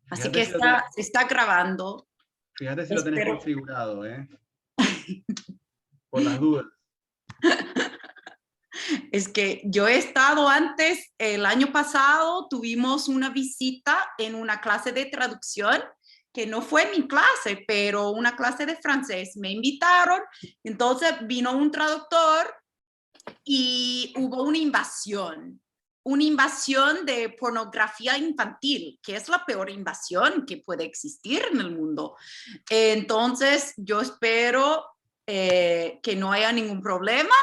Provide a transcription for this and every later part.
Así que está grabando. Fíjate si lo tenés configurado, por las dudas. Es que yo he estado antes, el año pasado tuvimos una visita en una clase de traducción, que no fue mi clase, pero una clase de francés. Me invitaron, entonces vino un traductor y hubo una invasión de pornografía infantil, que es la peor invasión que puede existir en el mundo. Entonces, yo espero que no haya ningún problema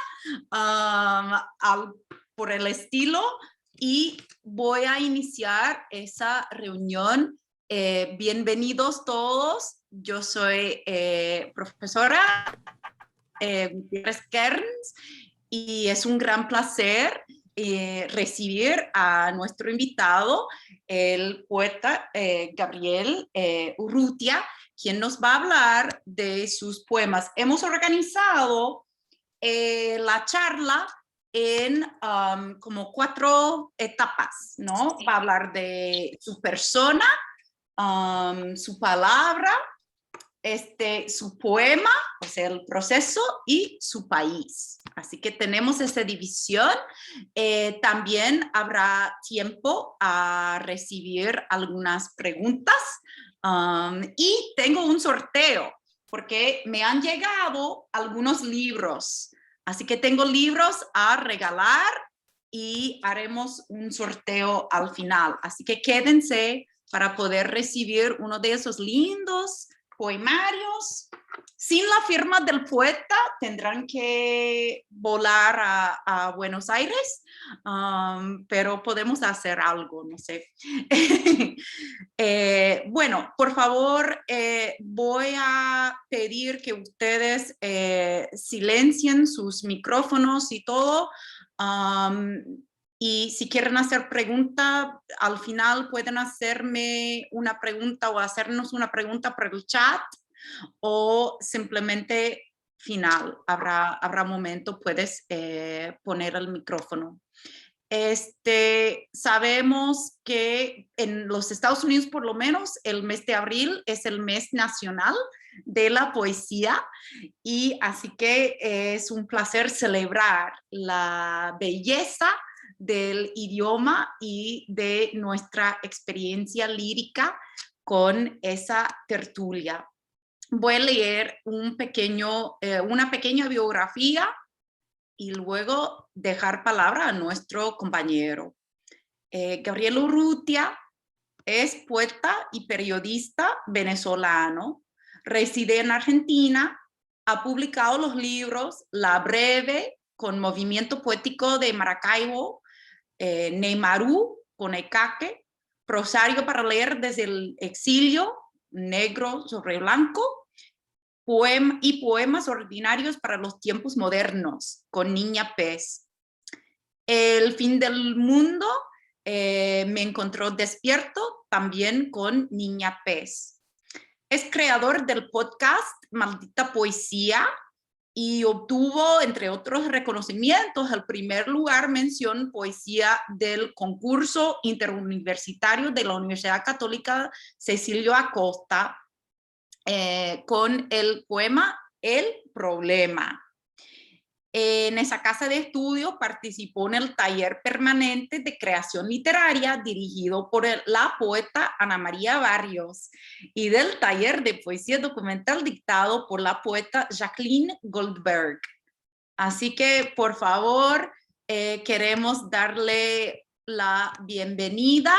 por el estilo, y voy a iniciar esa reunión. Bienvenidos todos. Yo soy profesora Gutiérrez Kerns, y es un gran placer recibir a nuestro invitado, el poeta Gabriel Urrutia, quien nos va a hablar de sus poemas. Hemos organizado la charla en como 4 etapas, ¿no? Va a hablar de su persona, su palabra, su poema, o sea, el proceso, y su país. Así que tenemos esa división. También habrá tiempo a recibir algunas preguntas. Y tengo un sorteo, porque me han llegado algunos libros. Así que tengo libros a regalar y haremos un sorteo al final. Así que quédense para poder recibir uno de esos lindos poemarios. Sin la firma del poeta tendrán que volar a Buenos Aires, pero podemos hacer algo, no sé. Bueno, por favor, voy a pedir que ustedes silencien sus micrófonos y todo. Y si quieren hacer pregunta, al final pueden hacerme una pregunta o hacernos una pregunta por el chat, o simplemente final, habrá momento, puedes poner el micrófono. Sabemos que en los Estados Unidos, por lo menos, el mes de abril es el mes nacional de la poesía, y así que es un placer celebrar la belleza del idioma y de nuestra experiencia lírica con esa tertulia. Voy a leer una pequeña biografía y luego dejar palabra a nuestro compañero. Gabriel Urrutia es poeta y periodista venezolano, reside en Argentina, ha publicado los libros La Breve, con Movimiento Poético de Maracaibo, Neymarú, con Ecaque, Prosario para leer desde el exilio, Negro sobre Blanco, y Poemas ordinarios para los tiempos modernos, con Niña Pez. El fin del mundo me encontró despierto, también con Niña Pez. Es creador del podcast Maldita Poesía y obtuvo, entre otros reconocimientos, el primer lugar mención poesía del concurso interuniversitario de la Universidad Católica Cecilio Acosta, con el poema El Problema. En esa casa de estudio participó en el taller permanente de creación literaria dirigido por la poeta Ana María Barrios, y del taller de poesía documental dictado por la poeta Jacqueline Goldberg. Así que, por favor, queremos darle la bienvenida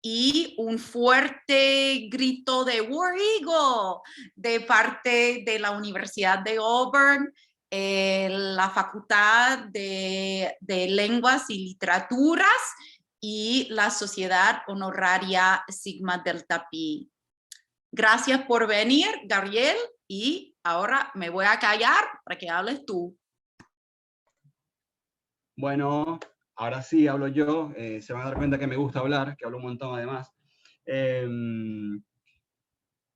y un fuerte grito de War Eagle de parte de la Universidad de Auburn, la Facultad de Lenguas y Literaturas y la Sociedad Honoraria Sigma Delta Pi. Gracias por venir, Gabriel, y ahora me voy a callar para que hables tú. Bueno, ahora sí hablo yo. Se van a dar cuenta que me gusta hablar, que hablo un montón además.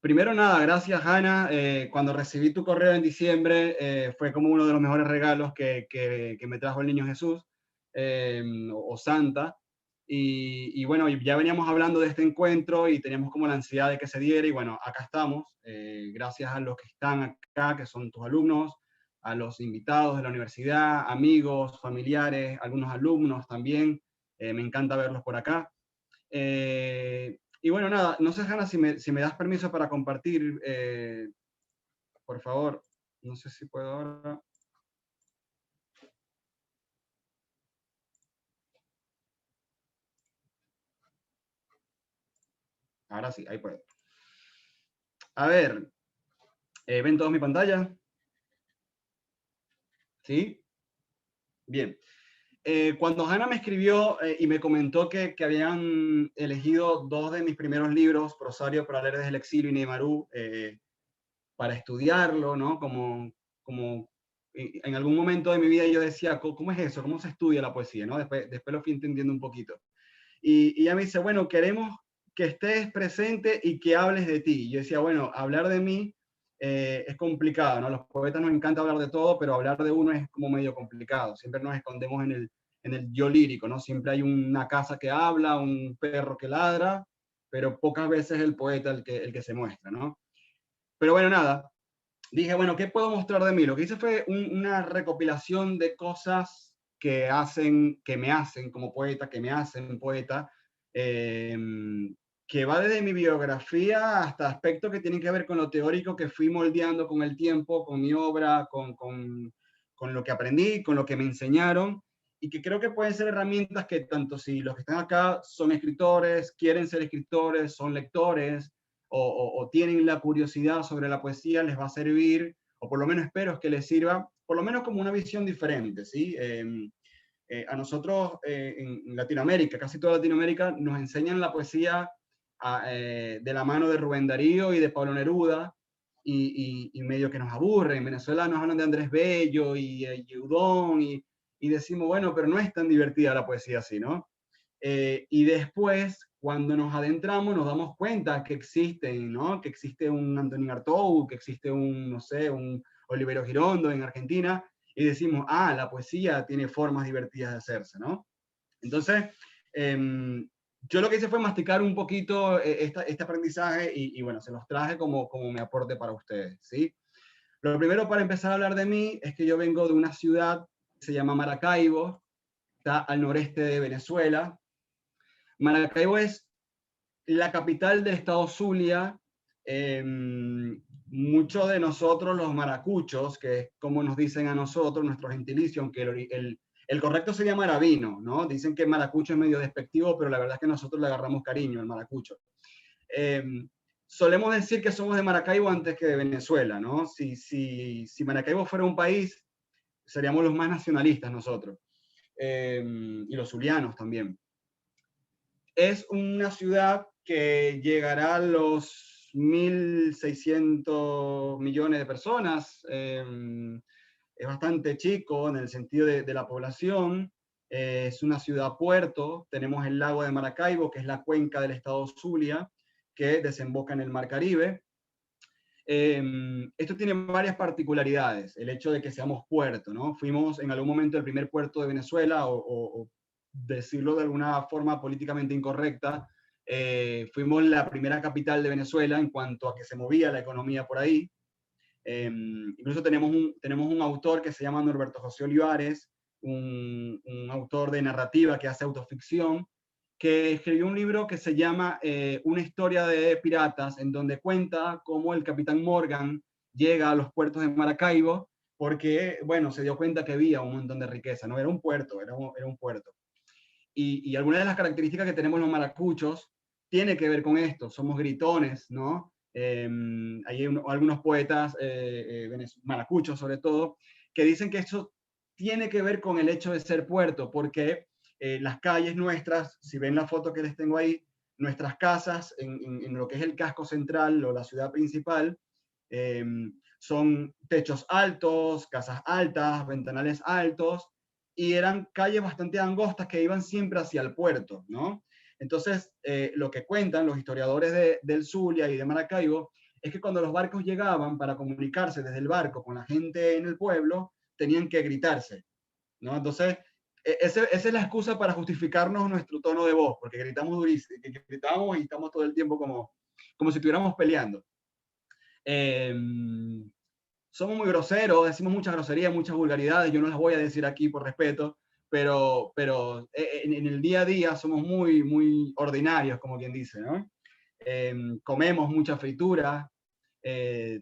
Primero nada, gracias Ana. Cuando recibí tu correo en diciembre, fue como uno de los mejores regalos que me trajo el Niño Jesús, o Santa. Y bueno, ya veníamos hablando de este encuentro y teníamos como la ansiedad de que se diera y bueno, acá estamos, gracias a los que están acá, que son tus alumnos, a los invitados de la universidad, amigos, familiares, algunos alumnos también, me encanta verlos por acá. Y bueno, nada, no sé, Hanna, si me das permiso para compartir, por favor, no sé si puedo ahora. Ahora sí, ahí puedo. A ver, ¿ven todos mi pantalla? ¿Sí? Bien. Cuando Hanna me escribió y me comentó que habían elegido dos de mis primeros libros, Prosario para leer desde el exilio y Neymarú, para estudiarlo, ¿no? Como en algún momento de mi vida yo decía, ¿cómo es eso? ¿Cómo se estudia la poesía? ¿No? Después lo fui entendiendo un poquito. Y ella me dice, bueno, queremos que estés presente y que hables de ti. Y yo decía, bueno, hablar de mí es complicado, ¿no? Los poetas nos encanta hablar de todo, pero hablar de uno es como medio complicado. Siempre nos escondemos en el yo lírico, ¿no? Siempre hay una casa que habla, un perro que ladra, pero pocas veces el poeta el que se muestra, ¿no? Pero bueno, nada, dije, bueno, ¿qué puedo mostrar de mí? Lo que hice fue una recopilación de cosas que me hacen como poeta, que me hacen poeta, eh, que va desde mi biografía hasta aspectos que tienen que ver con lo teórico que fui moldeando con el tiempo, con mi obra, con lo que aprendí, con lo que me enseñaron, y que creo que pueden ser herramientas que tanto si los que están acá son escritores, quieren ser escritores, son lectores, o tienen la curiosidad sobre la poesía, les va a servir, o por lo menos espero que les sirva, por lo menos como una visión diferente, ¿sí? A nosotros en Latinoamérica, casi toda Latinoamérica, nos enseñan la poesía de la mano de Rubén Darío y de Pablo Neruda, y medio que nos aburre. En Venezuela nos hablan de Andrés Bello y Udón, y decimos, bueno, pero no es tan divertida la poesía así, ¿no? Y después, cuando nos adentramos, nos damos cuenta que existen, ¿no? Que existe un Antonín Artaud, que existe un, no sé, un Olivero Girondo en Argentina, y decimos, ah, la poesía tiene formas divertidas de hacerse, ¿no? Entonces, yo lo que hice fue masticar un poquito este aprendizaje y, bueno, se los traje como mi aporte para ustedes, ¿sí? Lo primero para empezar a hablar de mí es que yo vengo de una ciudad que se llama Maracaibo, está al noreste de Venezuela. Maracaibo es la capital del estado Zulia. Eh, Muchos de nosotros, los maracuchos, que es como nos dicen a nosotros, nuestro gentilicio, aunque el correcto sería maravino, ¿no? Dicen que maracucho es medio despectivo, pero la verdad es que nosotros le agarramos cariño al maracucho. Eh, Solemos decir que somos de Maracaibo antes que de Venezuela, ¿no? Si Maracaibo fuera un país, seríamos los más nacionalistas nosotros, y los zulianos también. Es una ciudad que llegará a los 1.600 millones de personas. Es bastante chico en el sentido de la población. Es una ciudad-puerto. Tenemos el lago de Maracaibo, que es la cuenca del estado Zulia, que desemboca en el Mar Caribe. Esto tiene varias particularidades, el hecho de que seamos puerto, ¿no? Fuimos en algún momento el primer puerto de Venezuela, o decirlo de alguna forma políticamente incorrecta, fuimos la primera capital de Venezuela en cuanto a que se movía la economía por ahí. Incluso tenemos un autor que se llama Norberto José Olivares, un autor de narrativa que hace autoficción, que escribió un libro que se llama Una historia de piratas, en donde cuenta cómo el capitán Morgan llega a los puertos de Maracaibo porque, bueno, se dio cuenta que había un montón de riqueza, no era un puerto, era un puerto. Y algunas de las características que tenemos los maracuchos tiene que ver con esto, somos gritones, ¿no? Hay algunos poetas maracuchos sobre todo, que dicen que eso tiene que ver con el hecho de ser puerto, porque las calles nuestras, si ven la foto que les tengo ahí, nuestras casas en lo que es el casco central o la ciudad principal, eh, son techos altos, casas altas, ventanales altos, y eran calles bastante angostas que iban siempre hacia el puerto, ¿no? Entonces, lo que cuentan los historiadores del Zulia y de Maracaibo es que cuando los barcos llegaban para comunicarse desde el barco con la gente en el pueblo, tenían que gritarse, ¿no? Entonces, esa es la excusa para justificarnos nuestro tono de voz, porque gritamos durísimo, gritamos y estamos todo el tiempo como si estuviéramos peleando. Eh, Somos muy groseros, decimos muchas groserías, muchas vulgaridades, yo no las voy a decir aquí por respeto, pero en el día a día somos muy, muy ordinarios, como quien dice, ¿no? Comemos mucha fritura, eh,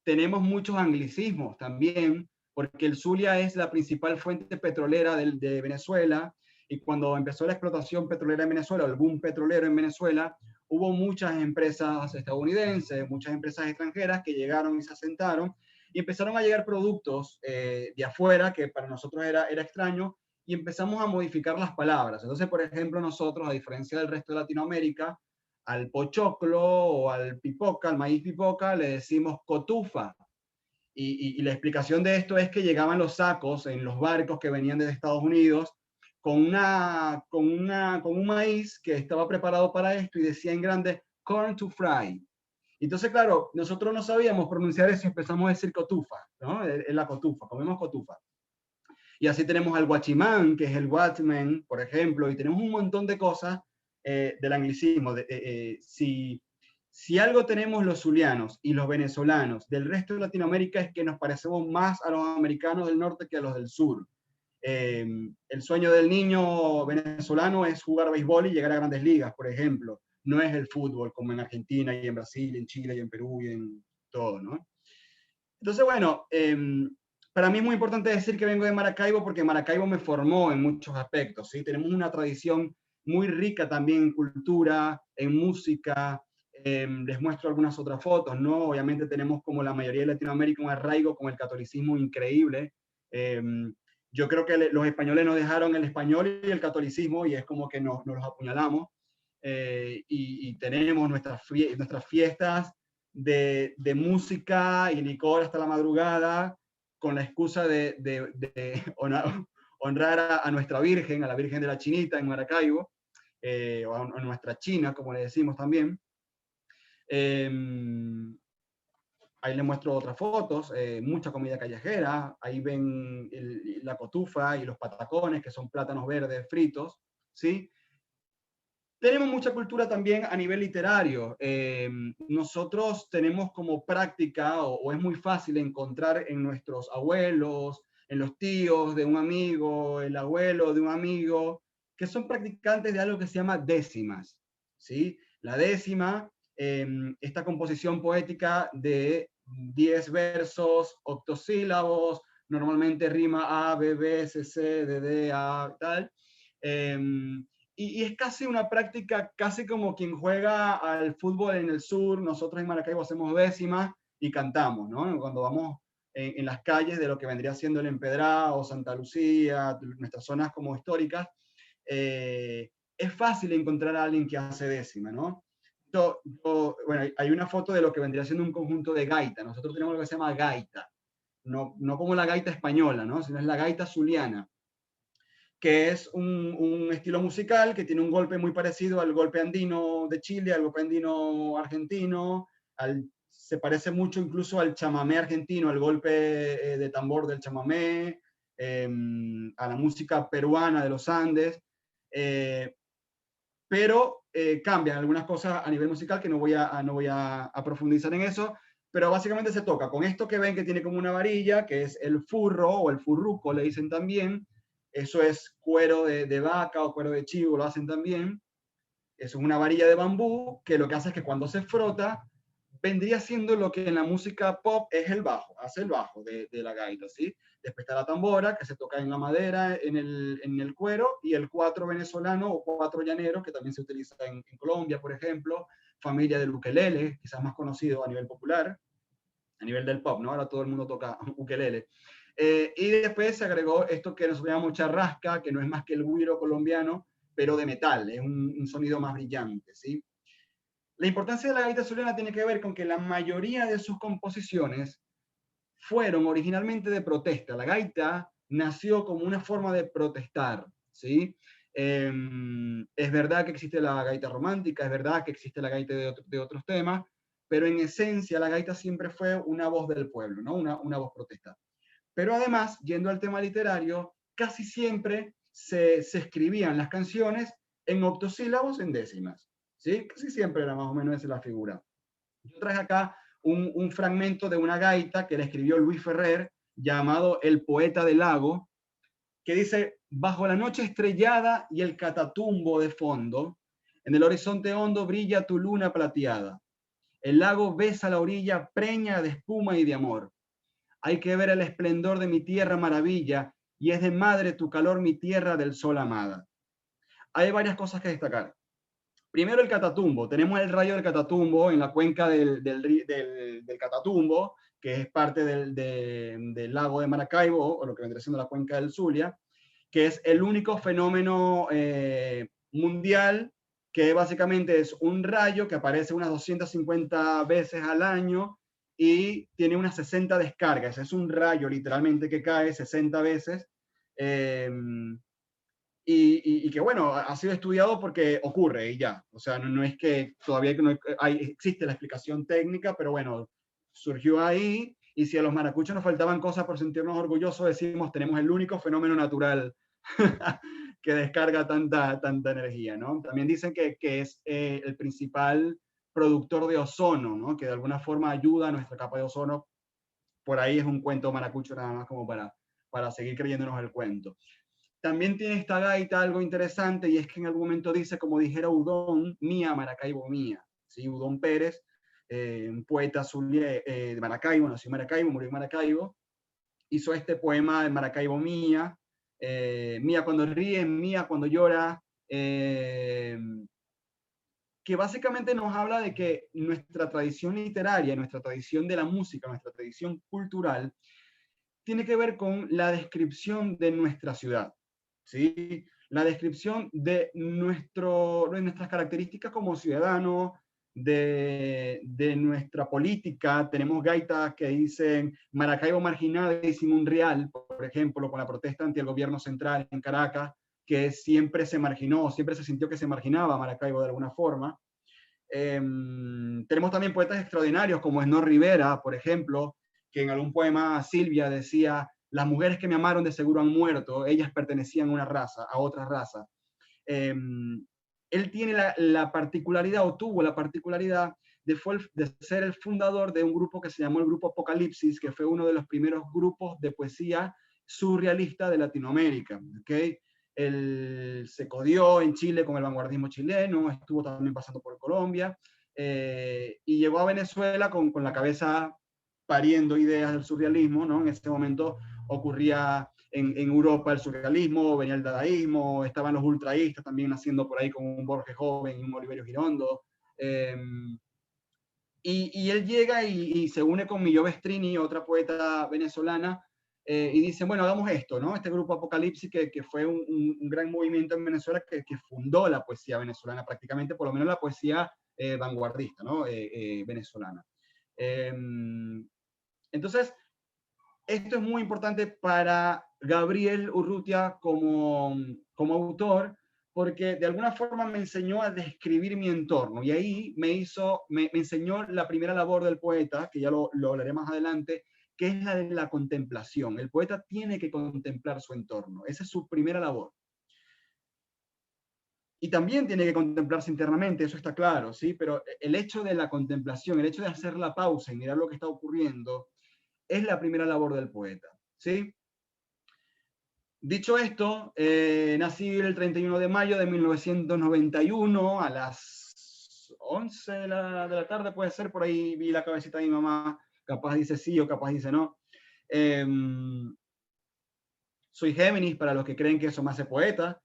tenemos muchos anglicismos también, porque el Zulia es la principal fuente petrolera de Venezuela, y cuando empezó la explotación petrolera en Venezuela, el boom petrolero en Venezuela, hubo muchas empresas estadounidenses, muchas empresas extranjeras que llegaron y se asentaron, y empezaron a llegar productos de afuera que para nosotros era extraño, y empezamos a modificar las palabras. Entonces, por ejemplo, nosotros, a diferencia del resto de Latinoamérica, al pochoclo o al pipoca, al maíz pipoca, le decimos cotufa. Y la explicación de esto es que llegaban los sacos en los barcos que venían desde Estados Unidos con un maíz que estaba preparado para esto y decía en grande corn to fry. Entonces, claro, nosotros no sabíamos pronunciar eso y empezamos a decir cotufa, ¿no? Es la cotufa, comemos cotufa. Y así tenemos al guachimán, que es el watchman, por ejemplo, y tenemos un montón de cosas del anglicismo. Si algo tenemos los zulianos y los venezolanos del resto de Latinoamérica es que nos parecemos más a los americanos del norte que a los del sur. El sueño del niño venezolano es jugar béisbol y llegar a grandes ligas, por ejemplo. No es el fútbol como en Argentina y en Brasil, en Chile y en Perú y en todo, ¿no? Entonces, bueno, para mí es muy importante decir que vengo de Maracaibo porque Maracaibo me formó en muchos aspectos, ¿sí? Tenemos una tradición muy rica también en cultura, en música. Les muestro algunas otras fotos, ¿no? Obviamente tenemos, como la mayoría de Latinoamérica, un arraigo con el catolicismo increíble. Eh, yo creo que los españoles nos dejaron el español y el catolicismo y es como que nos los apuñalamos. Y tenemos nuestras fiestas de música y licor hasta la madrugada, con la excusa de honrar a nuestra Virgen, a la Virgen de la Chinita en Maracaibo, o a nuestra China, como le decimos también. Eh, Ahí les muestro otras fotos, mucha comida callejera, ahí ven la cotufa y los patacones, que son plátanos verdes fritos, ¿sí? Tenemos mucha cultura también a nivel literario. Nosotros tenemos como práctica, o es muy fácil encontrar en nuestros abuelos, en los tíos de un amigo, el abuelo de un amigo, que son practicantes de algo que se llama décimas, ¿sí? La décima, esta composición poética de 10 versos, octosílabos, normalmente rima A, B, B, C, C, D, D, A, tal. Y es casi una práctica, casi como quien juega al fútbol en el sur. Nosotros en Maracaibo hacemos décimas y cantamos, ¿no? Cuando vamos en las calles de lo que vendría siendo el Empedrado, Santa Lucía, nuestras zonas como históricas, es fácil encontrar a alguien que hace décima, ¿no? Bueno, hay una foto de lo que vendría siendo un conjunto de gaita. Nosotros tenemos lo que se llama gaita, no como la gaita española, ¿no? Sino es la gaita zuliana, que es un estilo musical que tiene un golpe muy parecido al golpe andino de Chile, al golpe andino argentino, se parece mucho incluso al chamamé argentino, al golpe de tambor del chamamé, a la música peruana de los Andes, pero cambian algunas cosas a nivel musical que no voy a profundizar en eso, pero básicamente se toca con esto que ven que tiene como una varilla, que es el furro o el furruco, le dicen también. Eso es cuero de vaca o cuero de chivo, lo hacen también. Eso es una varilla de bambú que lo que hace es que cuando se frota, vendría siendo lo que en la música pop es el bajo, hace el bajo de la gaita, ¿sí? Después está la tambora, que se toca en la madera, en el cuero, y el cuatro venezolano o cuatro llanero, que también se utiliza en Colombia, por ejemplo, familia del ukelele, quizás más conocido a nivel popular, a nivel del pop, ¿no? Ahora todo el mundo toca ukelele. Y después se agregó esto que nos llamamos charrasca, que no es más que el güiro colombiano, pero de metal, es un sonido más brillante, ¿sí? La importancia de la gaita zuliana tiene que ver con que la mayoría de sus composiciones fueron originalmente de protesta. La gaita nació como una forma de protestar, ¿sí? Es verdad que existe la gaita romántica, es verdad que existe la gaita de otros temas, pero en esencia la gaita siempre fue una voz del pueblo, ¿no? Una voz protesta. Pero además, yendo al tema literario, casi siempre se escribían las canciones en octosílabos en décimas, ¿sí? Casi siempre era más o menos esa la figura. Yo traje acá un fragmento de una gaita que le escribió Luis Ferrer, llamado El Poeta del Lago, que dice: bajo la noche estrellada y el catatumbo de fondo, en el horizonte hondo brilla tu luna plateada. El lago besa la orilla preña de espuma y de amor. Hay que ver el esplendor de mi tierra maravilla, y es de madre tu calor mi tierra del sol amada. Hay varias cosas que destacar. Primero, el Catatumbo. Tenemos el rayo del Catatumbo en la cuenca del Catatumbo, que es parte del lago de Maracaibo, o lo que vendría siendo la cuenca del Zulia, que es el único fenómeno mundial que básicamente es un rayo que aparece unas 250 veces al año y tiene unas 60 descargas. Es un rayo literalmente que cae 60 veces. Y que bueno, ha sido estudiado porque ocurre y ya. O sea, no es que todavía no existe la explicación técnica, pero bueno, surgió ahí. Y si a los maracuchos nos faltaban cosas por sentirnos orgullosos, decimos, tenemos el único fenómeno natural que descarga tanta energía, ¿no? También dicen que es el principal productor de ozono, ¿no? Que de alguna forma ayuda a nuestra capa de ozono. Por ahí es un cuento maracucho nada más como para seguir creyéndonos el cuento. También tiene esta gaita algo interesante, y es que en algún momento dice, como dijera Udón, mía, Maracaibo mía. ¿Sí? Udón Pérez, un poeta de Maracaibo, nació en Maracaibo, murió en Maracaibo, hizo este poema de Maracaibo mía, mía cuando ríe, mía cuando llora, que básicamente nos habla de que nuestra tradición literaria, nuestra tradición de la música, nuestra tradición cultural, tiene que ver con la descripción de nuestra ciudad. ¿Sí? La descripción de nuestras características como ciudadanos, de nuestra política. Tenemos gaitas que dicen Maracaibo marginada y sin un real, por ejemplo, con la protesta ante el gobierno central en Caracas, que siempre se marginó, siempre se sintió que se marginaba Maracaibo de alguna forma. Tenemos también poetas extraordinarios como Esnor Rivera, por ejemplo, que en algún poema Silvia decía: las mujeres que me amaron de seguro han muerto, ellas pertenecían a una raza, a otra raza. Él tiene la particularidad, o tuvo la particularidad, de ser el fundador de un grupo que se llamó el Grupo Apocalipsis, que fue uno de los primeros grupos de poesía surrealista de Latinoamérica. ¿Okay? Él se codió en Chile con el vanguardismo chileno, estuvo también pasando por Colombia, y llegó a Venezuela con la cabeza pariendo ideas del surrealismo, ¿no? En ese momento ocurría en Europa el surrealismo, venía el dadaísmo, estaban los ultraístas también naciendo por ahí con un Borges joven y un Oliverio Girondo. Y él llega y se une con Milló Vestrini, otra poeta venezolana, y dicen, bueno, hagamos esto, ¿no? Este grupo Apocalipsis, que fue un gran movimiento en Venezuela que fundó la poesía venezolana prácticamente, por lo menos la poesía vanguardista, ¿no? Venezolana. Entonces, esto es muy importante para Gabriel Urrutia como autor, porque de alguna forma me enseñó a describir mi entorno, y ahí me enseñó la primera labor del poeta, que ya lo hablaré más adelante, que es la de la contemplación. El poeta tiene que contemplar su entorno, esa es su primera labor. Y también tiene que contemplarse internamente, eso está claro, ¿sí? Pero el hecho de la contemplación, el hecho de hacer la pausa y mirar lo que está ocurriendo, es la primera labor del poeta, ¿sí? Dicho esto, nací el 31 de mayo de 1991 a las 11 de la tarde, puede ser, por ahí vi la cabecita de mi mamá, capaz dice sí o capaz dice no. Soy Géminis, para los que creen que eso me hace poeta,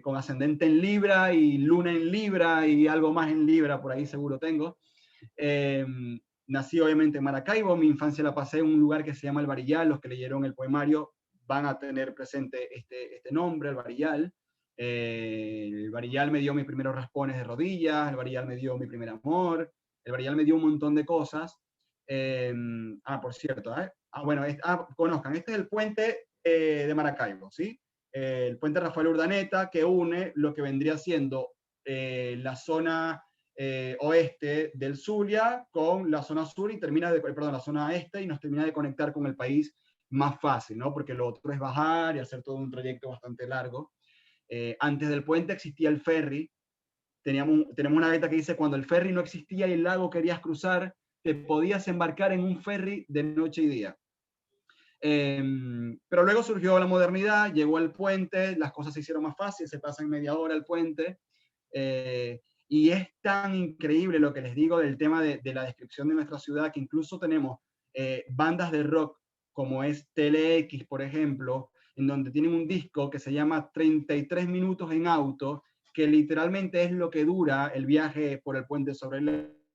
con ascendente en Libra y luna en Libra y algo más en Libra, por ahí seguro tengo. Nací obviamente en Maracaibo, mi infancia la pasé en un lugar que se llama El Barillal. Los que leyeron el poemario van a tener presente este nombre, El Barillal. El Barillal me dio mis primeros raspones de rodillas, el Barillal me dio mi primer amor, el Barillal me dio un montón de cosas. Por cierto, bueno, conozcan, este es el puente de Maracaibo, ¿sí? El puente Rafael Urdaneta, que une lo que vendría siendo la zona oeste del Zulia con la zona sur y la zona este, y nos termina de conectar con el país más fácil, ¿no? Porque lo otro es bajar y hacer todo un trayecto bastante largo. Antes del puente existía el ferry. Tenemos una beta que dice, cuando el ferry no existía y el lago querías cruzar, te podías embarcar en un ferry de noche y día. Pero luego surgió la modernidad, llegó el puente, las cosas se hicieron más fáciles, se pasa en media hora el puente. Y es tan increíble lo que les digo del tema de la descripción de nuestra ciudad, que incluso tenemos bandas de rock, como es TLX, por ejemplo, en donde tienen un disco que se llama 33 minutos en auto, que literalmente es lo que dura el viaje por el puente sobre el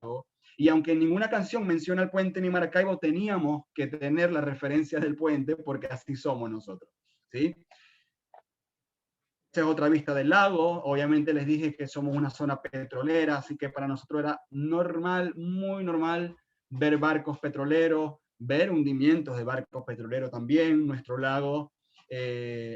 lago. Y aunque ninguna canción menciona el puente ni Maracaibo, teníamos que tener la referencia del puente porque así somos nosotros, ¿sí? Esta es otra vista del lago. Obviamente les dije que somos una zona petrolera, así que para nosotros era normal, muy normal, ver barcos petroleros, ver hundimientos de barcos petroleros también. Nuestro lago,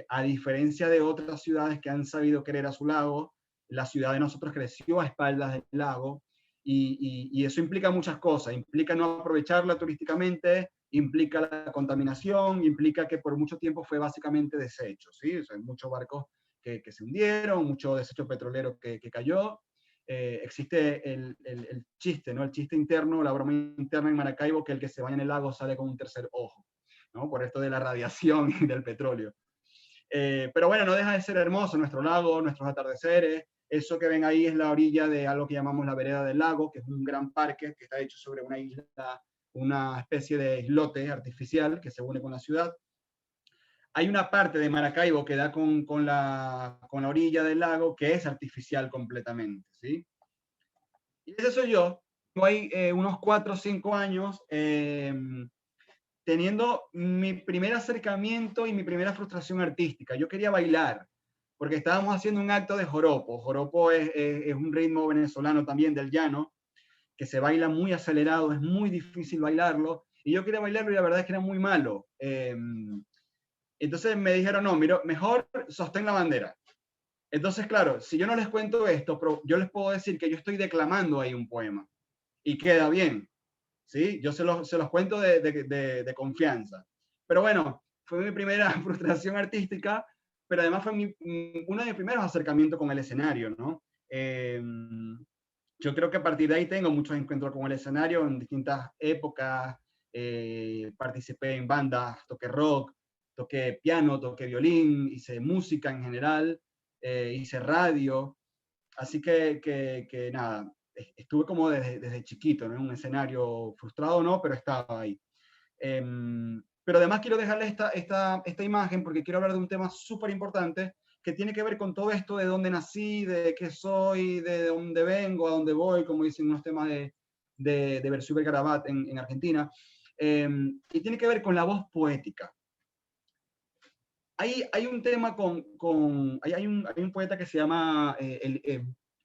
a diferencia de otras ciudades que han sabido querer a su lago, la ciudad de nosotros creció a espaldas del lago, y eso implica muchas cosas. Implica no aprovecharla turísticamente, implica la contaminación, implica que por mucho tiempo fue básicamente desecho, ¿sí? O sea, hay muchos barcos que se hundieron, mucho desecho petrolero que cayó. Existe el chiste, ¿no? El chiste interno, la broma interna en Maracaibo, que el que se baña en el lago sale con un tercer ojo, ¿no? Por esto de la radiación y del petróleo. Pero bueno, no deja de ser hermoso nuestro lago, nuestros atardeceres. Eso que ven ahí es la orilla de algo que llamamos la vereda del lago, que es un gran parque que está hecho sobre una isla, una especie de islote artificial que se une con la ciudad. Hay una parte de Maracaibo que da con la orilla del lago que es artificial completamente, ¿sí? Y ese soy yo. Tengo ahí unos 4 o 5 años teniendo mi primer acercamiento y mi primera frustración artística. Yo quería bailar, porque estábamos haciendo un acto de joropo. Joropo es un ritmo venezolano también del llano, que se baila muy acelerado, es muy difícil bailarlo, y yo quería bailarlo y la verdad es que era muy malo. Entonces me dijeron, no, mira, mejor sostén la bandera. Entonces, claro, si yo no les cuento esto, pero yo les puedo decir que yo estoy declamando ahí un poema y queda bien, ¿sí? Yo se los cuento de confianza. Pero bueno, fue mi primera frustración artística, pero además fue uno de mis primeros acercamientos con el escenario, ¿no? Yo creo que a partir de ahí tengo muchos encuentros con el escenario en distintas épocas. Participé en bandas, toqué rock, toqué piano, toqué violín, hice música en general, hice radio. Así que nada, estuve como desde chiquito, ¿no? En un escenario frustrado, ¿no? Pero estaba ahí. Pero además quiero dejarles esta imagen porque quiero hablar de un tema súper importante que tiene que ver con todo esto de dónde nací, de qué soy, de dónde vengo, a dónde voy, como dicen unos temas de Versuit Vergarabat en Argentina. Y tiene que ver con la voz poética. Hay un tema hay un poeta que se llama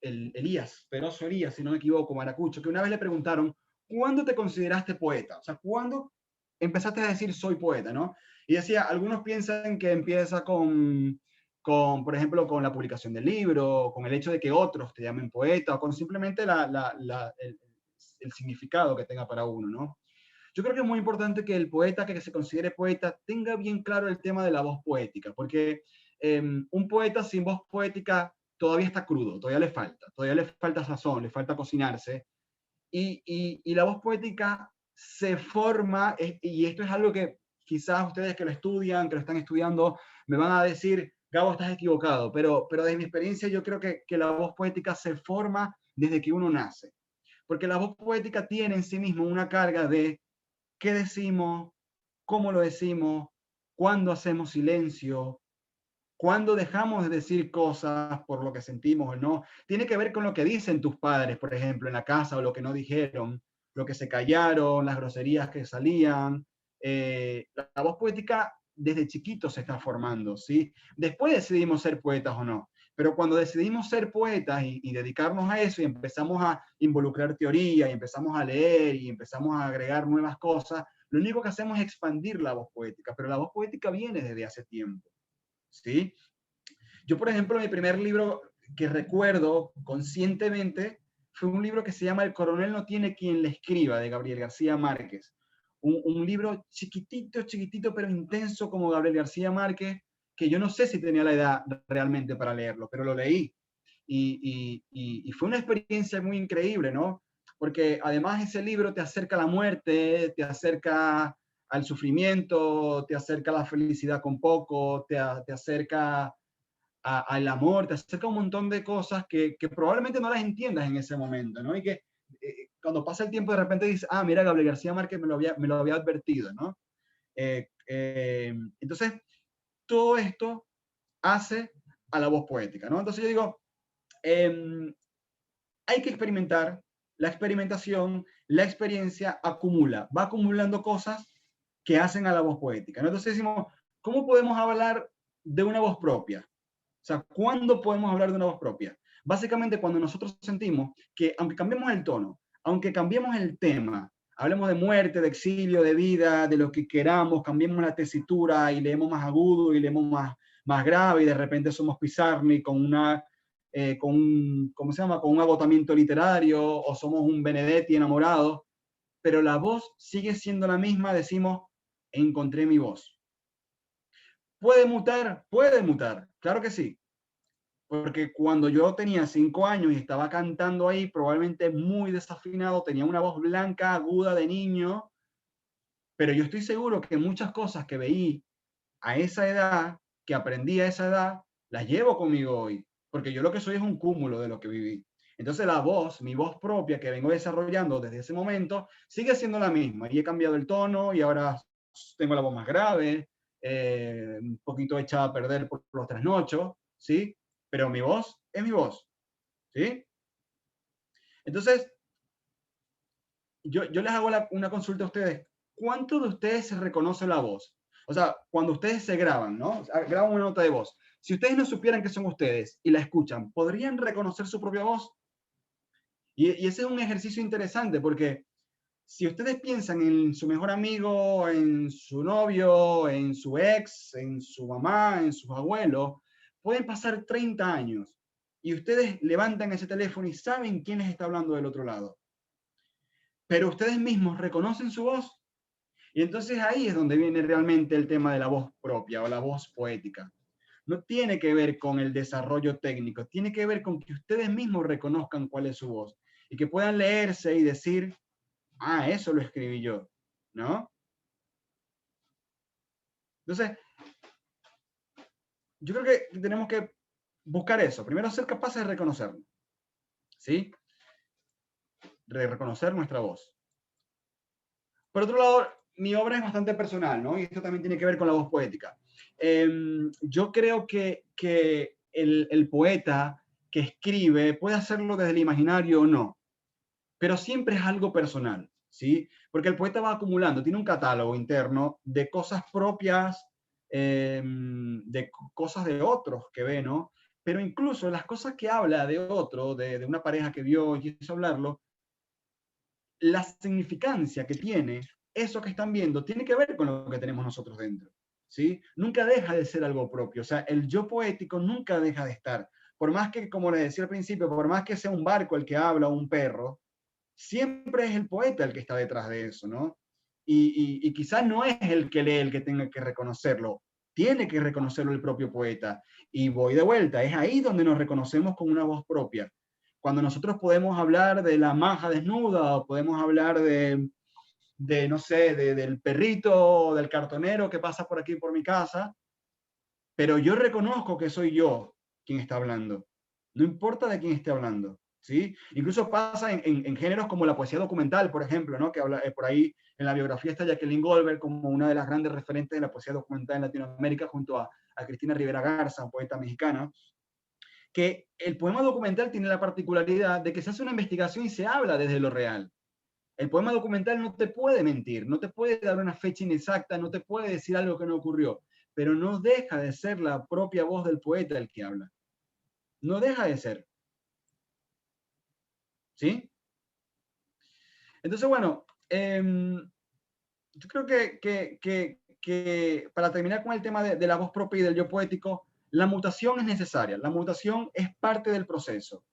Elías, Peroso Elías, si no me equivoco, maracucho, que una vez le preguntaron, ¿cuándo te consideraste poeta? O sea, ¿cuándo empezaste a decir soy poeta, no? Y decía, algunos piensan que empieza por ejemplo, con la publicación del libro, con el hecho de que otros te llamen poeta, o con simplemente el significado que tenga para uno, ¿no? Yo creo que es muy importante que el poeta que se considere poeta tenga bien claro el tema de la voz poética, porque un poeta sin voz poética todavía está crudo, todavía le falta sazón, le falta cocinarse, y la voz poética se forma, y esto es algo que quizás ustedes que lo estudian, que lo están estudiando, me van a decir, Gabo, estás equivocado, pero desde mi experiencia yo creo que la voz poética se forma desde que uno nace, porque la voz poética tiene en sí mismo una carga de qué decimos, cómo lo decimos, cuándo hacemos silencio, cuándo dejamos de decir cosas por lo que sentimos o no. Tiene que ver con lo que dicen tus padres, por ejemplo, en la casa, o lo que no dijeron, lo que se callaron, las groserías que salían. La voz poética desde chiquito se está formando, ¿sí? Después decidimos ser poetas o no. Pero cuando decidimos ser poetas y dedicarnos a eso y empezamos a involucrar teoría y empezamos a leer y empezamos a agregar nuevas cosas, lo único que hacemos es expandir la voz poética, pero la voz poética viene desde hace tiempo, ¿sí? Yo, por ejemplo, mi primer libro que recuerdo conscientemente fue un libro que se llama El coronel no tiene quien le escriba, de Gabriel García Márquez. un libro chiquitito, chiquitito, pero intenso como Gabriel García Márquez, que yo no sé si tenía la edad realmente para leerlo, pero lo leí. Y fue una experiencia muy increíble, ¿no? Porque además ese libro te acerca a la muerte, te acerca al sufrimiento, te acerca a la felicidad con poco, te acerca al amor, te acerca a un montón de cosas que probablemente no las entiendas en ese momento, ¿no? Y que cuando pasa el tiempo de repente dices, ah, mira, Gabriel García Márquez me lo había advertido, ¿no? Entonces, todo esto hace a la voz poética, ¿no? Entonces yo digo, hay que experimentar, la experimentación, la experiencia acumula, va acumulando cosas que hacen a la voz poética, ¿no? Entonces decimos, ¿cómo podemos hablar de una voz propia? O sea, ¿cuándo podemos hablar de una voz propia? Básicamente cuando nosotros sentimos que aunque cambiemos el tono, aunque cambiemos el tema, hablemos de muerte, de exilio, de vida, de lo que queramos, cambiemos la tesitura y leemos más agudo y leemos más grave y de repente somos Pizarni con una con un, ¿cómo se llama? Con un agotamiento literario o somos un Benedetti enamorado, pero la voz sigue siendo la misma, decimos, encontré mi voz. Puede mutar, claro que sí, porque cuando yo tenía 5 años y estaba cantando ahí, probablemente muy desafinado, tenía una voz blanca, aguda de niño, pero yo estoy seguro que muchas cosas que veí a esa edad, que aprendí a esa edad, las llevo conmigo hoy, porque yo lo que soy es un cúmulo de lo que viví. Entonces la voz, mi voz propia que vengo desarrollando desde ese momento, sigue siendo la misma y he cambiado el tono y ahora tengo la voz más grave, un poquito echada a perder por los trasnochos, ¿sí? Pero mi voz es mi voz, ¿sí? Entonces, yo les hago una consulta a ustedes. ¿Cuántos de ustedes se reconocen la voz? O sea, cuando ustedes se graban, ¿no? O sea, graban una nota de voz. Si ustedes no supieran que son ustedes y la escuchan, ¿podrían reconocer su propia voz? Y ese es un ejercicio interesante porque si ustedes piensan en su mejor amigo, en su novio, en su ex, en su mamá, en sus abuelos, pueden pasar 30 años y ustedes levantan ese teléfono y saben quién les está hablando del otro lado. Pero ustedes mismos reconocen su voz. Y entonces ahí es donde viene realmente el tema de la voz propia o la voz poética. No tiene que ver con el desarrollo técnico, tiene que ver con que ustedes mismos reconozcan cuál es su voz y que puedan leerse y decir, ah, eso lo escribí yo, ¿no? Entonces, yo creo que tenemos que buscar eso. Primero, ser capaces de reconocerlo, ¿sí? De reconocer nuestra voz. Por otro lado, mi obra es bastante personal, ¿no? Y esto también tiene que ver con la voz poética. Yo creo que el poeta que escribe puede hacerlo desde el imaginario o no, pero siempre es algo personal, ¿sí? Porque el poeta va acumulando, tiene un catálogo interno de cosas propias, de cosas de otros que ve, ¿no? Pero incluso las cosas que habla de otro, de una pareja que vio y quiso hablarlo, la significancia que tiene eso que están viendo tiene que ver con lo que tenemos nosotros dentro, ¿sí? Nunca deja de ser algo propio, o sea, el yo poético nunca deja de estar. Por más que, como les decía al principio, por más que sea un barco el que habla o un perro, siempre es el poeta el que está detrás de eso, ¿no? Y quizás no es el que lee el que tenga que reconocerlo, tiene que reconocerlo el propio poeta. Y voy de vuelta, es ahí donde nos reconocemos con una voz propia. Cuando nosotros podemos hablar de la maja desnuda o podemos hablar no sé, del perrito o del cartonero que pasa por aquí por mi casa, pero yo reconozco que soy yo quien está hablando. No importa de quién esté hablando, ¿sí? Incluso pasa en géneros como la poesía documental, por ejemplo, ¿no? Que habla, por ahí en la biografía está Jacqueline Goldberg como una de las grandes referentes de la poesía documental en Latinoamérica junto a Cristina Rivera Garza, poeta mexicana, que el poema documental tiene la particularidad de que se hace una investigación y se habla desde lo real. El poema documental no te puede mentir, no te puede dar una fecha inexacta, no te puede decir algo que no ocurrió, pero no deja de ser la propia voz del poeta el que habla. No deja de ser. ¿Sí? Entonces, bueno, yo creo que para terminar con el tema de la voz propia y del yo poético, la mutación es necesaria, la mutación es parte del proceso.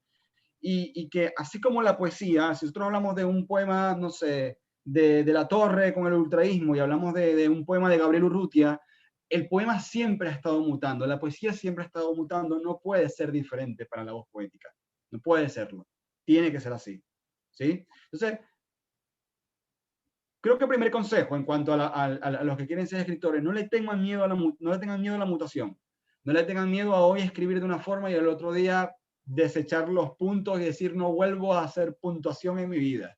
Y que así como la poesía, si nosotros hablamos de un poema, no sé, de la Torre con el ultraísmo y hablamos de un poema de Gabriel Urrutia, el poema siempre ha estado mutando, la poesía siempre ha estado mutando, no puede ser diferente para la voz poética, no puede serlo, tiene que ser así, ¿sí? Entonces, creo que el primer consejo en cuanto a los que quieren ser escritores, no le tengan miedo no le tengan miedo a la mutación, no le tengan miedo a hoy escribir de una forma y al otro día desechar los puntos y decir no vuelvo a hacer puntuación en mi vida.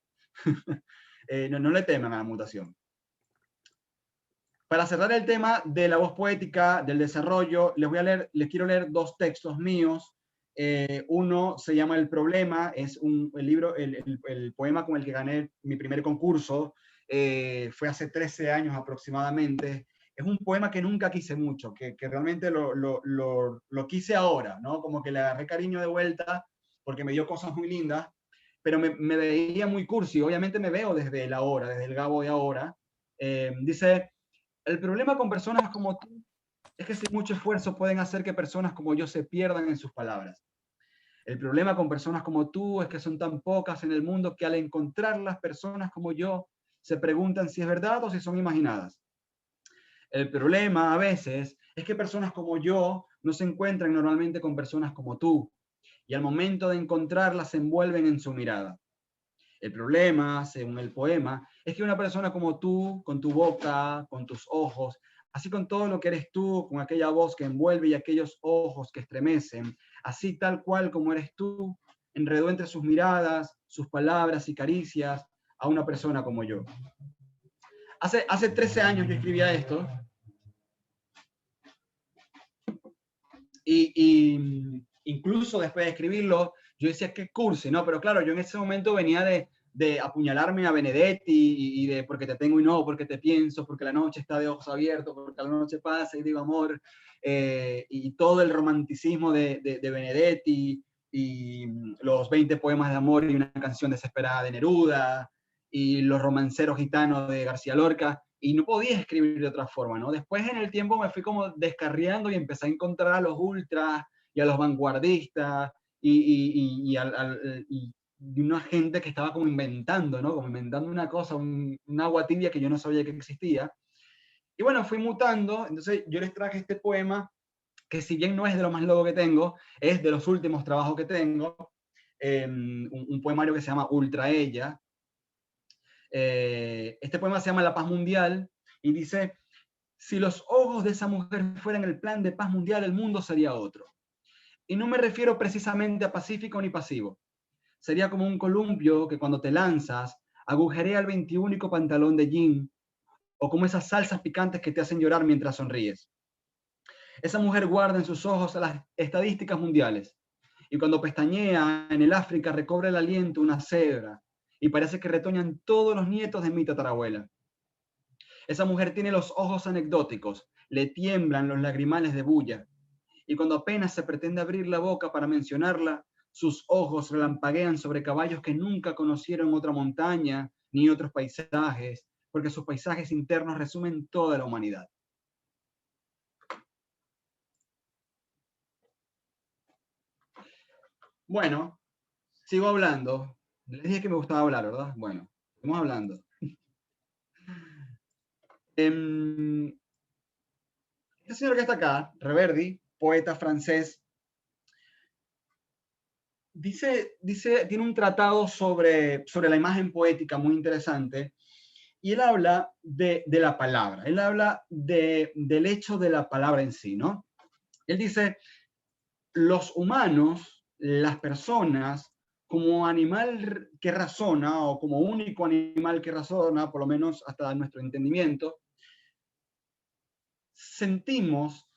No le teman a la mutación. Para cerrar el tema de la voz poética, del desarrollo, les quiero leer dos textos míos. Uno se llama El Problema, es el poema con el que gané mi primer concurso, fue hace 13 años aproximadamente. Es un poema que nunca quise mucho, que realmente lo quise ahora, ¿no? Como que le agarré cariño de vuelta, porque me dio cosas muy lindas, pero me veía muy cursi. Obviamente me veo desde el ahora, desde el Gabo de ahora. Dice: el problema con personas como tú es que sin mucho esfuerzo pueden hacer que personas como yo se pierdan en sus palabras. El problema con personas como tú es que son tan pocas en el mundo que al encontrar las personas como yo se preguntan si es verdad o si son imaginadas. El problema a veces es que personas como yo no se encuentran normalmente con personas como tú y al momento de encontrarlas se envuelven en su mirada. El problema, según el poema, es que una persona como tú, con tu boca, con tus ojos, así con todo lo que eres tú, con aquella voz que envuelve y aquellos ojos que estremecen, así tal cual como eres tú, enredó entre sus miradas, sus palabras y caricias a una persona como yo. Hace 13 años yo escribía esto y incluso después de escribirlo, yo decía, qué cursi, ¿no? Pero claro, yo en ese momento venía de apuñalarme a Benedetti y de porque te tengo y no, porque te pienso, porque la noche está de ojos abiertos, porque la noche pasa y digo amor, y todo el romanticismo de Benedetti y los 20 poemas de amor y una canción desesperada de Neruda y los romanceros gitanos de García Lorca, y no podía escribir de otra forma, ¿no? Después en el tiempo me fui como descarriando y empecé a encontrar a los ultras y a los vanguardistas y una gente que estaba como inventando, ¿no? Como inventando una cosa, un agua tibia que yo no sabía que existía. Y bueno, fui mutando, entonces yo les traje este poema, que si bien no es de lo más loco que tengo, es de los últimos trabajos que tengo, un poemario que se llama Ultra Ella. Este poema se llama La Paz Mundial y dice: si los ojos de esa mujer fueran el plan de paz mundial, el mundo sería otro. Y no me refiero precisamente a pacífico ni pasivo. Sería como un columpio que cuando te lanzas agujerea el 21 pantalón de jean, o como esas salsas picantes que te hacen llorar mientras sonríes. Esa mujer guarda en sus ojos las estadísticas mundiales, y cuando pestañea en el África recobra el aliento una cebra, y parece que retoñan todos los nietos de mi tatarabuela. Esa mujer tiene los ojos anecdóticos, le tiemblan los lagrimales de bulla, y cuando apenas se pretende abrir la boca para mencionarla, sus ojos relampaguean sobre caballos que nunca conocieron otra montaña ni otros paisajes, porque sus paisajes internos resumen toda la humanidad. Bueno, sigo hablando. Les dije que me gustaba hablar, ¿verdad? Bueno, seguimos hablando. Este señor que está acá, Reverdy, poeta francés, tiene un tratado sobre la imagen poética muy interesante, y él habla de la palabra, él habla del hecho de la palabra en sí, ¿no? Él dice: los humanos, las personas, como animal que razona, o como único animal que razona, por lo menos hasta nuestro entendimiento, sentimos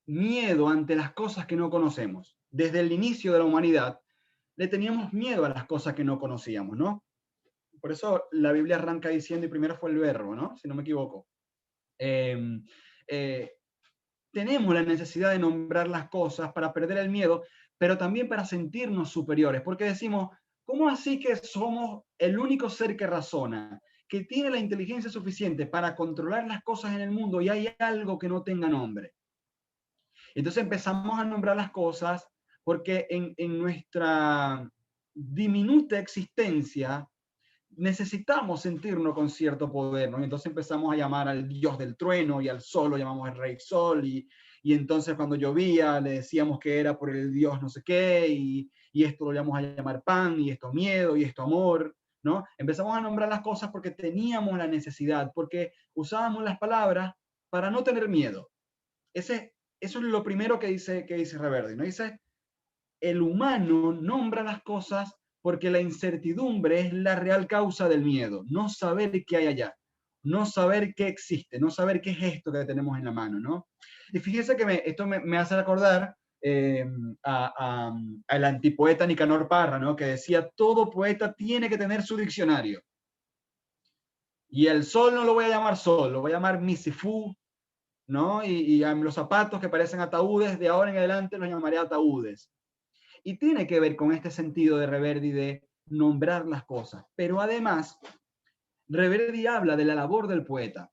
miedo ante las cosas que no conocemos. Desde el inicio de la humanidad, le teníamos miedo a las cosas que no conocíamos, ¿no? Por eso la Biblia arranca diciendo, y primero fue el verbo, ¿no? Si no me equivoco. Eh, eh, Tenemos la necesidad de nombrar las cosas para perder el miedo, pero también para sentirnos superiores, porque decimos, ¿cómo así que somos el único ser que razona, que tiene la inteligencia suficiente para controlar las cosas en el mundo y hay algo que no tenga nombre? Entonces empezamos a nombrar las cosas porque en nuestra diminuta existencia necesitamos sentirnos con cierto poder, ¿no? Y entonces empezamos a llamar al dios del trueno y al sol lo llamamos el rey sol y entonces cuando llovía le decíamos que era por el dios no sé qué y esto lo llamamos a llamar pan y esto miedo y esto amor, ¿no? Empezamos a nombrar las cosas porque teníamos la necesidad, porque usábamos las palabras para no tener miedo. Eso es lo primero que dice Reverdy, ¿no? Dice, el humano nombra las cosas porque la incertidumbre es la real causa del miedo, no saber qué hay allá, no saber qué existe, no saber qué es esto que tenemos en la mano, ¿no? Y fíjese que esto me hace recordar al antipoeta Nicanor Parra, ¿no? Que decía, todo poeta tiene que tener su diccionario. Y el sol no lo voy a llamar sol, lo voy a llamar misifú, ¿no? Y a los zapatos que parecen ataúdes, de ahora en adelante los llamaré ataúdes. Y tiene que ver con este sentido de Reverdy de nombrar las cosas. Pero además, Reverdy habla de la labor del poeta.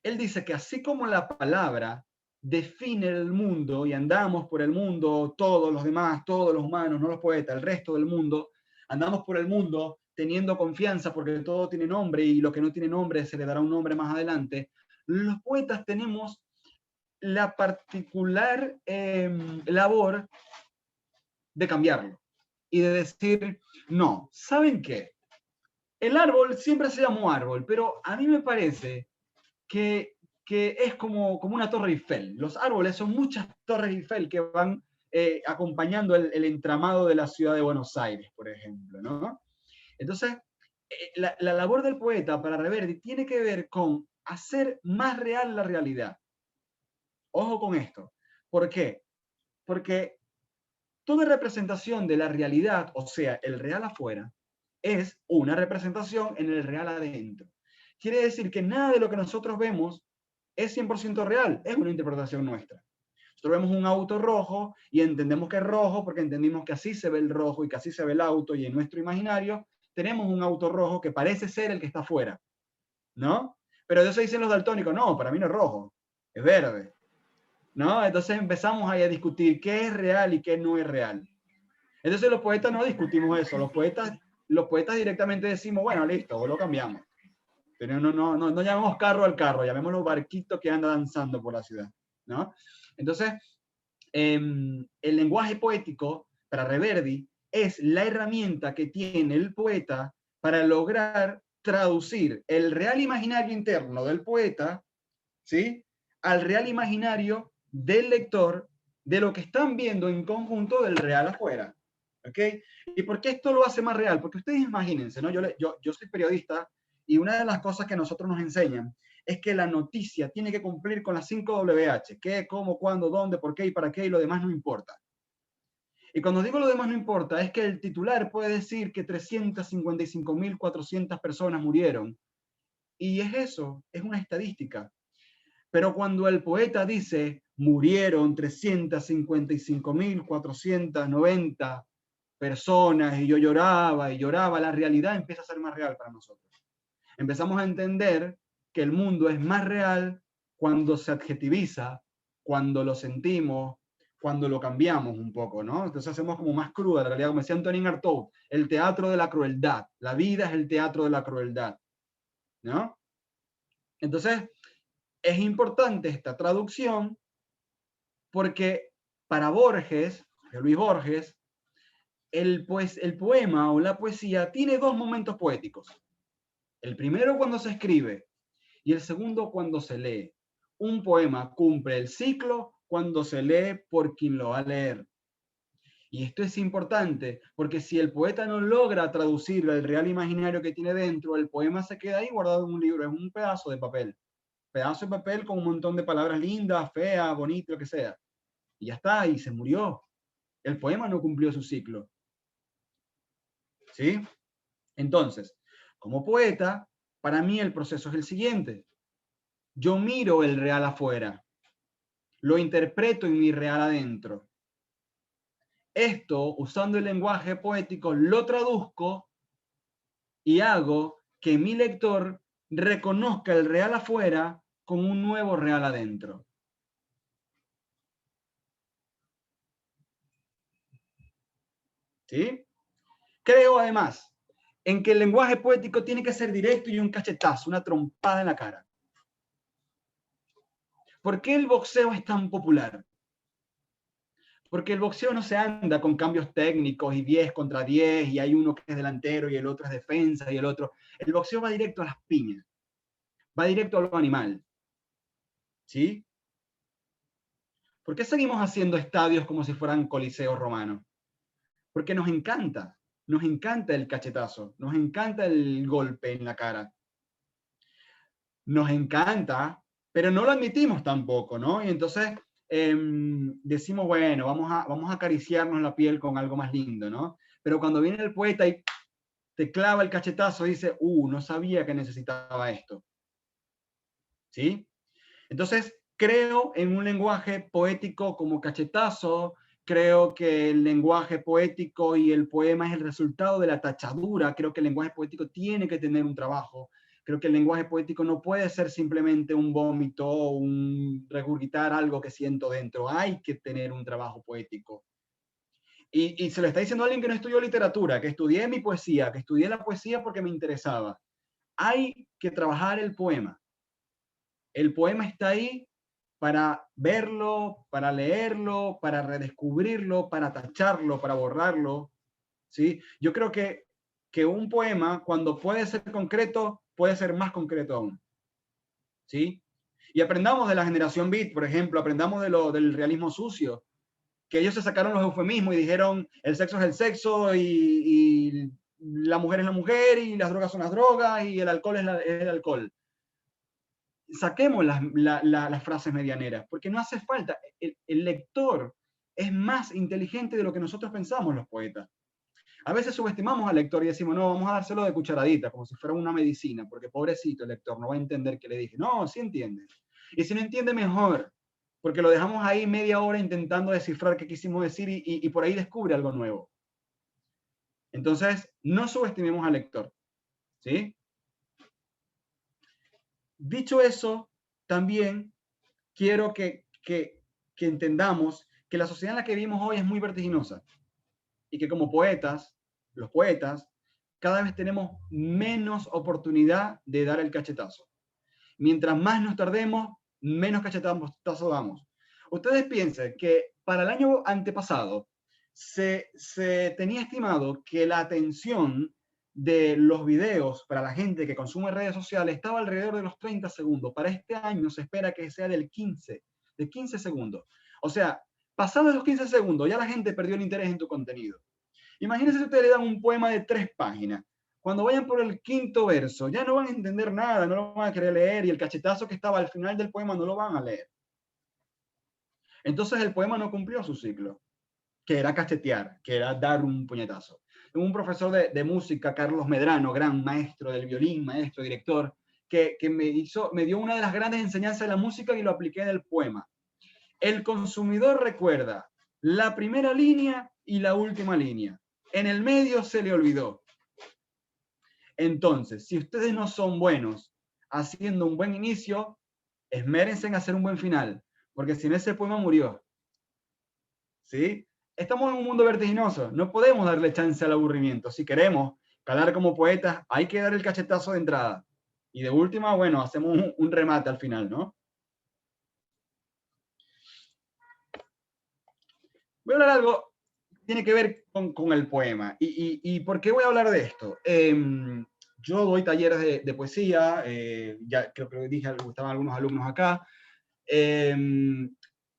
Él dice que así como la palabra define el mundo y andamos por el mundo, todos los demás, todos los humanos, no los poetas, el resto del mundo, andamos por el mundo teniendo confianza porque todo tiene nombre y lo que no tiene nombre se le dará un nombre más adelante. Los poetas tenemos la particular labor de cambiarlo y de decir, no, ¿saben qué? El árbol siempre se llamó árbol, pero a mí me parece que es como una torre Eiffel. Los árboles son muchas torres Eiffel que van acompañando el entramado de la ciudad de Buenos Aires, por ejemplo, ¿no? Entonces, la labor del poeta para Reverdy tiene que ver con hacer más real la realidad. Ojo con esto. ¿Por qué? Porque toda representación de la realidad, o sea, el real afuera, es una representación en el real adentro. Quiere decir que nada de lo que nosotros vemos es 100% real, es una interpretación nuestra. Nosotros vemos un auto rojo y entendemos que es rojo porque entendimos que así se ve el rojo y que así se ve el auto y en nuestro imaginario tenemos un auto rojo que parece ser el que está afuera, ¿no? Pero de eso dicen los daltónicos, no, para mí no es rojo, es verde, ¿no? Entonces empezamos ahí a discutir qué es real y qué no es real. Entonces los poetas no discutimos eso, los poetas directamente decimos, bueno, listo, lo cambiamos. Pero no llamemos carro al carro, llamémoslo barquito que anda danzando por la ciudad, ¿no? Entonces, el lenguaje poético para Reverdy es la herramienta que tiene el poeta para lograr traducir el real imaginario interno del poeta, ¿sí?, al real imaginario del lector de lo que están viendo en conjunto del real afuera. ¿Ok? ¿Y por qué esto lo hace más real? Porque ustedes imagínense, ¿no? Yo soy periodista y una de las cosas que a nosotros nos enseñan es que la noticia tiene que cumplir con las 5 WH. ¿Qué, cómo, cuándo, dónde, por qué y para qué? Y lo demás no importa. Y cuando digo lo demás no importa, es que el titular puede decir que 355.400 personas murieron. Y es eso, es una estadística. Pero cuando el poeta dice, murieron 355.490 personas y yo lloraba y lloraba, la realidad empieza a ser más real para nosotros. Empezamos a entender que el mundo es más real cuando se adjetiviza, cuando lo sentimos, cuando lo cambiamos un poco, ¿no? Entonces hacemos como más cruda la realidad, como decía Antonin Artaud, el teatro de la crueldad. La vida es el teatro de la crueldad, ¿no? Entonces, es importante esta traducción porque para Borges, Luis Borges, el poema o la poesía tiene dos momentos poéticos. El primero cuando se escribe y el segundo cuando se lee. Un poema cumple el ciclo cuando se lee por quien lo va a leer. Y esto es importante porque si el poeta no logra traducir el real imaginario que tiene dentro, el poema se queda ahí guardado en un libro, es un pedazo de papel. Pedazo de papel con un montón de palabras lindas, feas, bonitas, lo que sea. Y ya está, y se murió. El poema no cumplió su ciclo. ¿Sí? Entonces, como poeta, para mí el proceso es el siguiente. Yo miro el real afuera, lo interpreto en mi real adentro. Esto, usando el lenguaje poético, lo traduzco y hago que mi lector reconozca el real afuera con un nuevo real adentro. ¿Sí? Creo además en que el lenguaje poético tiene que ser directo y un cachetazo, una trompada en la cara. ¿Por qué el boxeo es tan popular? Porque el boxeo no se anda con cambios técnicos y 10 contra 10 y hay uno que es delantero y el otro es defensa y el otro. El boxeo va directo a las piñas, va directo a lo animal. ¿Sí? ¿Por qué seguimos haciendo estadios como si fueran coliseos romanos? Porque nos encanta el cachetazo, nos encanta el golpe en la cara. Nos encanta, pero no lo admitimos tampoco, ¿no? Y entonces decimos, bueno, vamos a acariciarnos la piel con algo más lindo, ¿no? Pero cuando viene el poeta y te clava el cachetazo, dice, no sabía que necesitaba esto. ¿Sí? Entonces, creo en un lenguaje poético como cachetazo, creo que el lenguaje poético y el poema es el resultado de la tachadura, creo que el lenguaje poético tiene que tener un trabajo, creo que el lenguaje poético no puede ser simplemente un vómito o un regurgitar algo que siento dentro, hay que tener un trabajo poético. Y se lo está diciendo a alguien que no estudió literatura, que estudié mi poesía, que estudié la poesía porque me interesaba. Hay que trabajar el poema. El poema está ahí para verlo, para leerlo, para redescubrirlo, para tacharlo, para borrarlo. ¿Sí? Yo creo que un poema, cuando puede ser concreto, puede ser más concreto aún. ¿Sí? Y aprendamos de la generación beat, por ejemplo, aprendamos del realismo sucio, que ellos se sacaron los eufemismos y dijeron el sexo es el sexo y la mujer es la mujer y las drogas son las drogas y el alcohol es el alcohol. Saquemos las frases medianeras, porque no hace falta. El lector es más inteligente de lo que nosotros pensamos los poetas. A veces subestimamos al lector y decimos, no, vamos a dárselo de cucharadita, como si fuera una medicina, porque pobrecito el lector no va a entender qué le dije. No, sí entiende. Y si no entiende, mejor, porque lo dejamos ahí media hora intentando descifrar qué quisimos decir y por ahí descubre algo nuevo. Entonces, no subestimemos al lector. ¿Sí? Dicho eso, también quiero que entendamos que la sociedad en la que vivimos hoy es muy vertiginosa y que como poetas, los poetas, cada vez tenemos menos oportunidad de dar el cachetazo. Mientras más nos tardemos, menos cachetazo damos. Ustedes piensen que para el año antepasado se tenía estimado que la atención de los videos para la gente que consume redes sociales estaba alrededor de los 30 segundos. Para este año se espera que sea de 15 segundos. O sea, pasados los 15 segundos, ya la gente perdió el interés en tu contenido. Imagínense si ustedes le dan un poema de 3 páginas. Cuando vayan por el quinto verso, ya no van a entender nada, no lo van a querer leer y el cachetazo que estaba al final del poema no lo van a leer. Entonces el poema no cumplió su ciclo, que era cachetear, que era dar un puñetazo. Un profesor de música, Carlos Medrano, gran maestro del violín, maestro, director, que me dio una de las grandes enseñanzas de la música y lo apliqué en el poema. El consumidor recuerda la primera línea y la última línea. En el medio se le olvidó. Entonces, si ustedes no son buenos haciendo un buen inicio, esmérense en hacer un buen final, porque si no ese poema murió. ¿Sí? Estamos en un mundo vertiginoso, no podemos darle chance al aburrimiento. Si queremos calar como poetas, hay que dar el cachetazo de entrada. Y de última, bueno, hacemos un remate al final, ¿no? Voy a hablar algo que tiene que ver con el poema. ¿Y por qué voy a hablar de esto? Yo doy talleres de poesía, ya creo que dije, estaban algunos alumnos acá,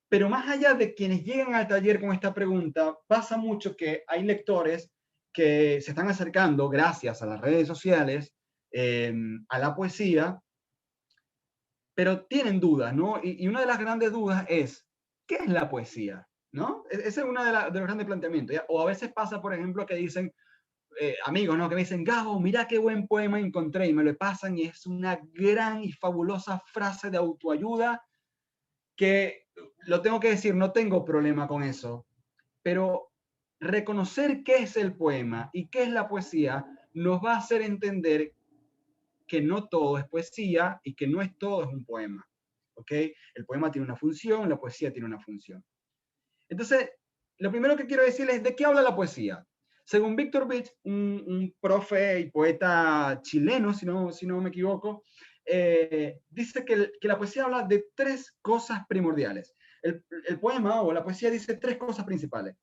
pero más allá de quienes llegan al taller con esta pregunta, pasa mucho que hay lectores que se están acercando, gracias a las redes sociales, a la poesía, pero tienen dudas, ¿no? Y una de las grandes dudas es, ¿qué es la poesía? ¿No? Ese es uno de los grandes planteamientos. ¿Ya? O a veces pasa, por ejemplo, que dicen, amigos, ¿no? Que me dicen, Gabo, mira qué buen poema encontré, y me lo pasan, y es una gran y fabulosa frase de autoayuda que, lo tengo que decir, no tengo problema con eso, pero reconocer qué es el poema y qué es la poesía nos va a hacer entender que no todo es poesía y que no es todo es un poema. ¿Ok? El poema tiene una función, la poesía tiene una función. Entonces, lo primero que quiero decirles es de qué habla la poesía. Según Víctor Bitz, un profe y poeta chileno, si no me equivoco, dice que la poesía habla de tres cosas primordiales. El poema o la poesía dice tres cosas principales.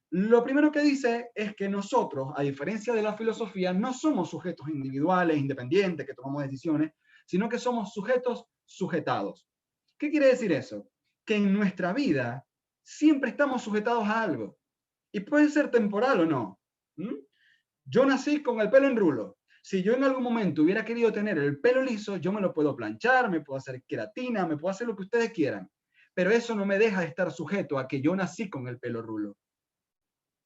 Lo primero que dice es que nosotros, a diferencia de la filosofía, no somos sujetos individuales, independientes, que tomamos decisiones, sino que somos sujetos sujetados. ¿Qué quiere decir eso? Que en nuestra vida siempre estamos sujetados a algo. Y puede ser temporal o no. ¿Mm? Yo nací con el pelo en rulo. Si yo en algún momento hubiera querido tener el pelo liso, yo me lo puedo planchar, me puedo hacer queratina, me puedo hacer lo que ustedes quieran. Pero eso no me deja de estar sujeto a que yo nací con el pelo rulo.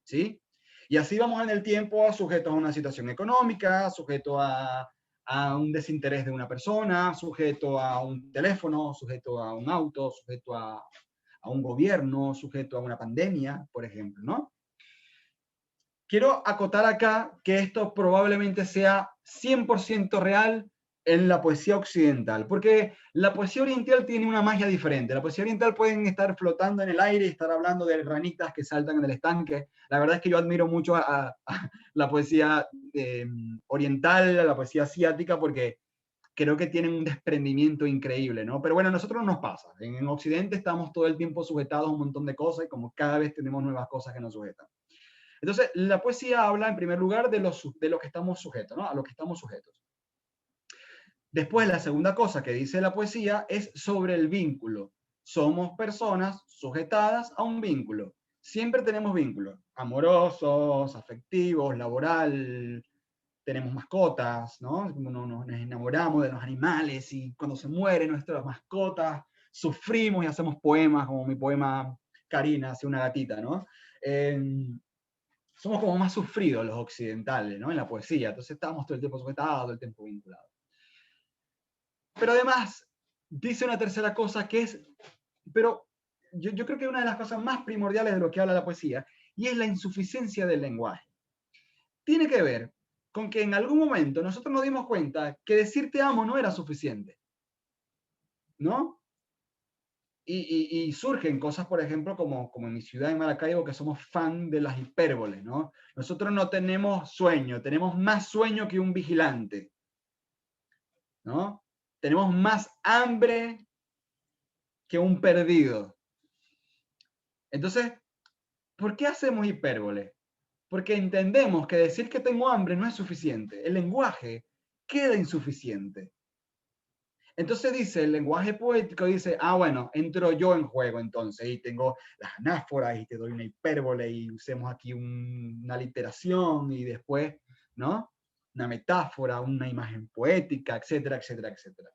¿Sí? Y así vamos en el tiempo sujetos a una situación económica, sujeto a un desinterés de una persona, sujeto a un teléfono, sujeto a un auto, sujeto a un gobierno, sujeto a una pandemia, por ejemplo, ¿no? Quiero acotar acá que esto probablemente sea 100% real en la poesía occidental, porque la poesía oriental tiene una magia diferente. La poesía oriental pueden estar flotando en el aire y estar hablando de ranitas que saltan en el estanque. La verdad es que yo admiro mucho a la poesía oriental, a la poesía asiática, porque creo que tienen un desprendimiento increíble, ¿no? Pero bueno, a nosotros no nos pasa. En Occidente estamos todo el tiempo sujetados a un montón de cosas y como cada vez tenemos nuevas cosas que nos sujetan. Entonces, la poesía habla en primer lugar de lo que estamos sujetos, ¿no? A lo que estamos sujetos. Después, la segunda cosa que dice la poesía es sobre el vínculo. Somos personas sujetadas a un vínculo. Siempre tenemos vínculos amorosos, afectivos, laboral, tenemos mascotas, ¿no? Nos enamoramos de los animales y cuando se mueren nuestras mascotas, sufrimos y hacemos poemas, como mi poema Karina, hacia una gatita, ¿no? Somos como más sufridos los occidentales, ¿no? En la poesía, entonces estamos todo el tiempo sujetados, todo el tiempo vinculados. Pero además, dice una tercera cosa que es, pero yo creo que es una de las cosas más primordiales de lo que habla la poesía, y es la insuficiencia del lenguaje. Tiene que ver con que en algún momento nosotros nos dimos cuenta que decir te amo no era suficiente, ¿no? Y surgen cosas, por ejemplo, como en mi ciudad, en Maracaibo, que somos fan de las hipérboles, ¿no? Nosotros no tenemos sueño, tenemos más sueño que un vigilante, ¿no? Tenemos más hambre que un perdido. Entonces, ¿por qué hacemos hipérbole? Porque entendemos que decir que tengo hambre no es suficiente. El lenguaje queda insuficiente. Entonces dice, el lenguaje poético dice, bueno, entro yo en juego entonces, y tengo las anáforas, y te doy una hipérbole, y usemos aquí una literación, y después, ¿no? Una metáfora, una imagen poética, etcétera, etcétera, etcétera.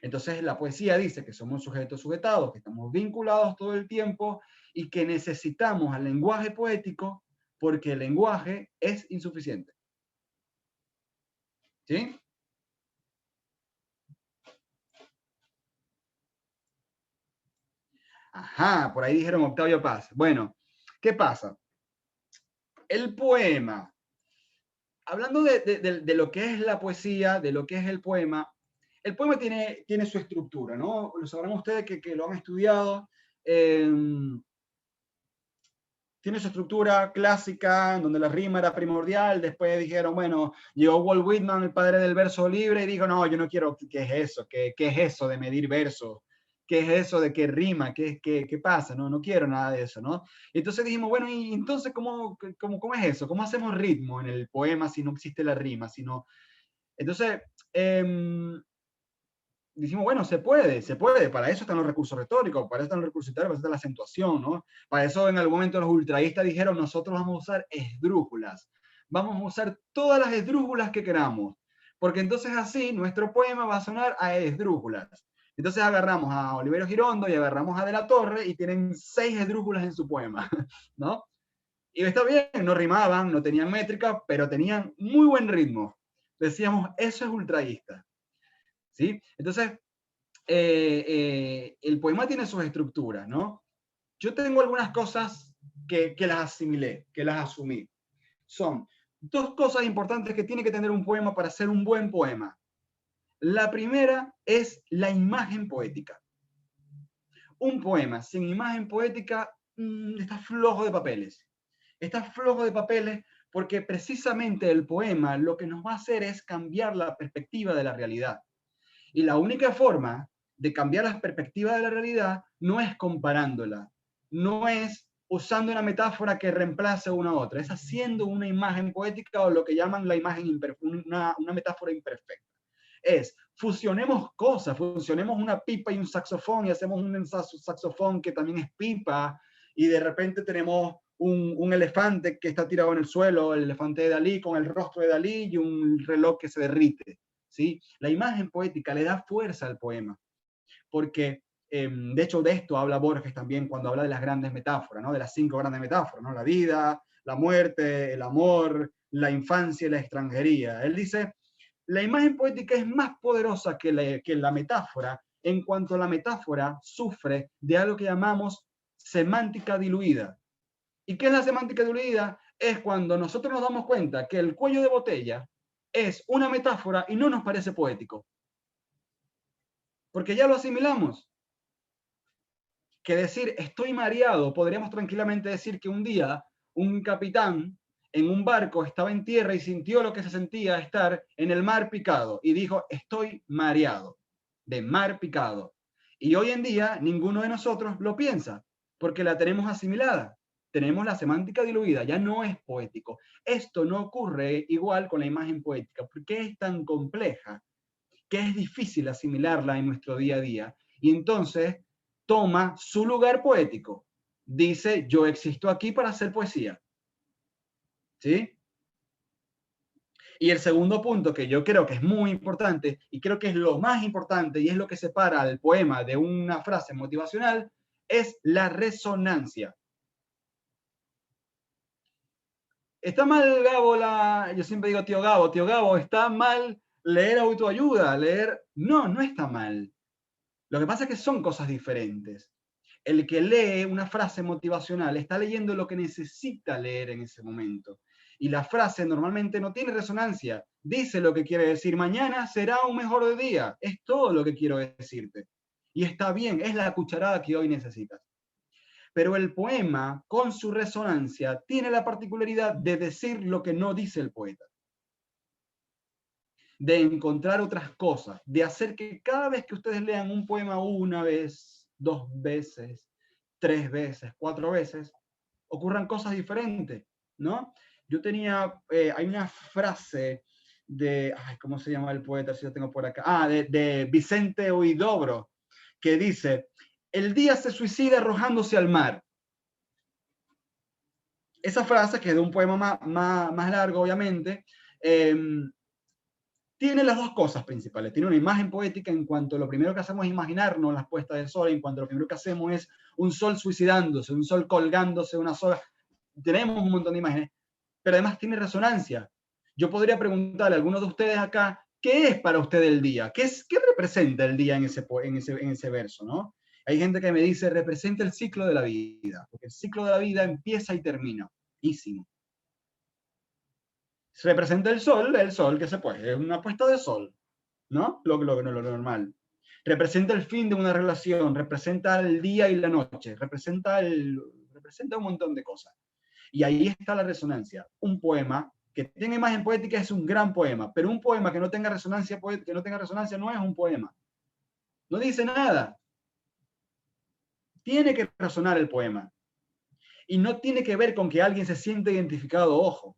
Entonces la poesía dice que somos sujetos sujetados, que estamos vinculados todo el tiempo, y que necesitamos al lenguaje poético, porque el lenguaje es insuficiente. ¿Sí? Ajá, por ahí dijeron Octavio Paz. Bueno, ¿qué pasa? El poema, hablando de lo que es la poesía, de lo que es el poema tiene su estructura, ¿no? Lo sabrán ustedes que lo han estudiado. Tiene su estructura clásica, en donde la rima era primordial. Después dijeron, bueno, llegó Walt Whitman, el padre del verso libre, y dijo, no, yo no quiero, ¿qué es eso? ¿Qué es eso de medir versos? ¿Qué es eso de que rima? ¿Qué pasa? No quiero nada de eso, ¿no? Y entonces dijimos, bueno, ¿y entonces cómo es eso? ¿Cómo hacemos ritmo en el poema si no existe la rima? Entonces, dijimos, bueno, se puede, para eso están los recursos retóricos, para eso están los recursos literarios, para eso está la acentuación, ¿no? Para eso en algún momento los ultraístas dijeron, nosotros vamos a usar esdrújulas, vamos a usar todas las esdrújulas que queramos, porque entonces así nuestro poema va a sonar a esdrújulas. Entonces agarramos a Oliverio Girondo y agarramos a De la Torre y tienen 6 esdrújulas en su poema, ¿no? Y está bien, no rimaban, no tenían métrica, pero tenían muy buen ritmo. Decíamos, eso es ultraísta. ¿Sí? Entonces, el poema tiene sus estructuras, ¿no? Yo tengo algunas cosas que las asimilé, que las asumí. Son dos cosas importantes que tiene que tener un poema para ser un buen poema. La primera es la imagen poética. Un poema sin imagen poética está flojo de papeles. Está flojo de papeles porque precisamente el poema lo que nos va a hacer es cambiar la perspectiva de la realidad. Y la única forma de cambiar la perspectiva de la realidad no es comparándola, no es usando una metáfora que reemplace una a otra, es haciendo una imagen poética o lo que llaman la imagen una metáfora imperfecta. Es fusionemos cosas, fusionemos una pipa y un saxofón y hacemos un saxofón que también es pipa y de repente tenemos un elefante que está tirado en el suelo, el elefante de Dalí con el rostro de Dalí y un reloj que se derrite. ¿Sí? La imagen poética le da fuerza al poema, porque de hecho de esto habla Borges también cuando habla de las grandes metáforas, ¿no? De las 5 grandes metáforas, ¿no? La vida, la muerte, el amor, la infancia y la extranjería. Él dice, la imagen poética es más poderosa que la metáfora en cuanto la metáfora sufre de algo que llamamos semántica diluida. ¿Y qué es la semántica diluida? Es cuando nosotros nos damos cuenta que el cuello de botella es una metáfora y no nos parece poético. Porque ya lo asimilamos. Que decir estoy mareado, podríamos tranquilamente decir que un día un capitán en un barco estaba en tierra y sintió lo que se sentía estar en el mar picado y dijo estoy mareado, de mar picado. Y hoy en día ninguno de nosotros lo piensa porque la tenemos asimilada. Tenemos la semántica diluida, ya no es poético. Esto no ocurre igual con la imagen poética, porque es tan compleja que es difícil asimilarla en nuestro día a día. Y entonces toma su lugar poético. Dice, yo existo aquí para hacer poesía. ¿Sí? Y el segundo punto que yo creo que es muy importante, y creo que es lo más importante, y es lo que separa al poema de una frase motivacional, es la resonancia. Está mal, Gabo, yo siempre digo tío Gabo, está mal leer autoayuda, leer... No, no está mal. Lo que pasa es que son cosas diferentes. El que lee una frase motivacional está leyendo lo que necesita leer en ese momento. Y la frase normalmente no tiene resonancia. Dice lo que quiere decir. Mañana será un mejor día. Es todo lo que quiero decirte. Y está bien, es la cucharada que hoy necesitas. Pero el poema, con su resonancia, tiene la particularidad de decir lo que no dice el poeta. De encontrar otras cosas, de hacer que cada vez que ustedes lean un poema una vez, 2 veces, 3 veces, 4 veces, ocurran cosas diferentes, ¿no? Yo tenía, hay una frase de, ay, ¿cómo se llama el poeta? Si lo tengo por acá. De Vicente Huidobro, que dice, el día se suicida arrojándose al mar. Esa frase, que es de un poema más largo, obviamente, tiene las dos cosas principales. Tiene una imagen poética en cuanto lo primero que hacemos es imaginarnos las puestas del sol, en cuanto lo primero que hacemos es un sol suicidándose, un sol colgándose, una sola. Tenemos un montón de imágenes, pero además tiene resonancia. Yo podría preguntarle a algunos de ustedes acá, ¿qué es para usted el día? ¿Qué representa el día en ese verso, ¿no? Hay gente que me dice, representa el ciclo de la vida, porque el ciclo de la vida empieza y termina. Ísimo. Se representa el sol que se puede, es una puesta de sol, ¿no? Lo normal. Representa el fin de una relación, representa el día y la noche, representa un montón de cosas. Y ahí está la resonancia. Un poema que tenga imagen poética es un gran poema, pero un poema que no tenga resonancia no es un poema. No dice nada. Tiene que resonar el poema. Y no tiene que ver con que alguien se siente identificado, ojo.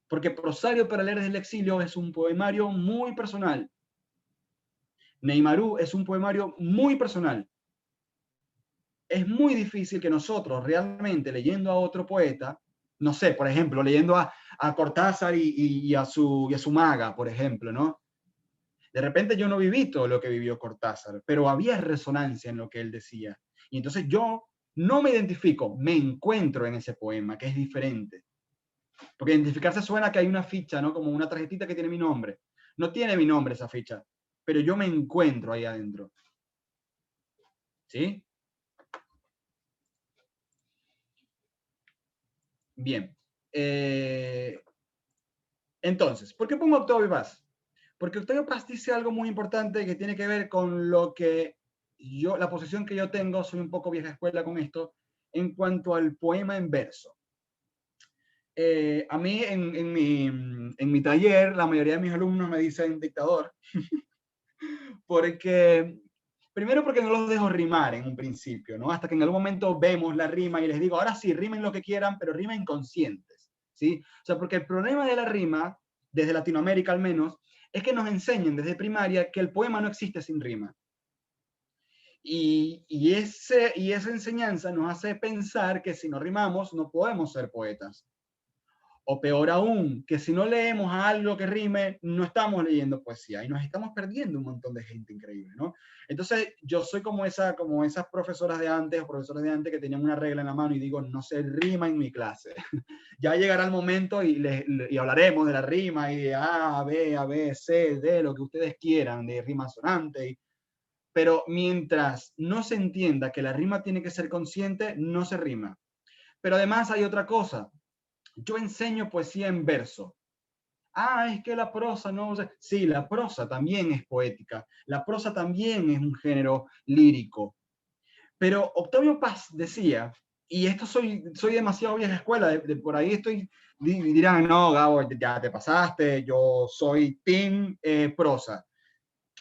Porque Prosario para leer desde el exilio es un poemario muy personal. Neymarú es un poemario muy personal. Es muy difícil que nosotros realmente leyendo a otro poeta, no sé, por ejemplo, leyendo a Cortázar y a su maga, por ejemplo, ¿no? De repente yo no viví todo lo que vivió Cortázar, pero había resonancia en lo que él decía. Y entonces yo no me identifico, me encuentro en ese poema, que es diferente. Porque identificarse suena que hay una ficha, ¿no? Como una tarjetita que tiene mi nombre. No tiene mi nombre esa ficha, pero yo me encuentro ahí adentro. ¿Sí? Bien. Entonces, ¿por qué pongo Octavio Paz? Porque Octavio Paz dice algo muy importante que tiene que ver con lo que yo, la posición que yo tengo, soy un poco vieja escuela con esto, en cuanto al poema en verso. A mí en mi taller, la mayoría de mis alumnos me dicen dictador, porque, primero porque no los dejo rimar en un principio, ¿no? Hasta que en algún momento vemos la rima y les digo, ahora sí, rimen lo que quieran, pero rimen conscientes, ¿sí? O sea, porque el problema de la rima, desde Latinoamérica al menos, es que nos enseñan desde primaria que el poema no existe sin rima. Y esa enseñanza nos hace pensar que si no rimamos no podemos ser poetas. O peor aún, que si no leemos algo que rime, no estamos leyendo poesía y nos estamos perdiendo un montón de gente increíble, ¿no? Entonces, yo soy como esas profesoras de antes o profesores de antes que tenían una regla en la mano y digo, no se rima en mi clase. Ya llegará el momento y hablaremos de la rima y de A, B, C, D, lo que ustedes quieran, de rima sonante. Pero mientras no se entienda que la rima tiene que ser consciente, no se rima. Pero además hay otra cosa. Yo enseño poesía en verso. Ah, es que la prosa no... Sí, la prosa también es poética. La prosa también es un género lírico. Pero Octavio Paz decía, y esto soy demasiado vieja escuela, por ahí dirán, no, Gabo, ya te pasaste, yo soy team prosa.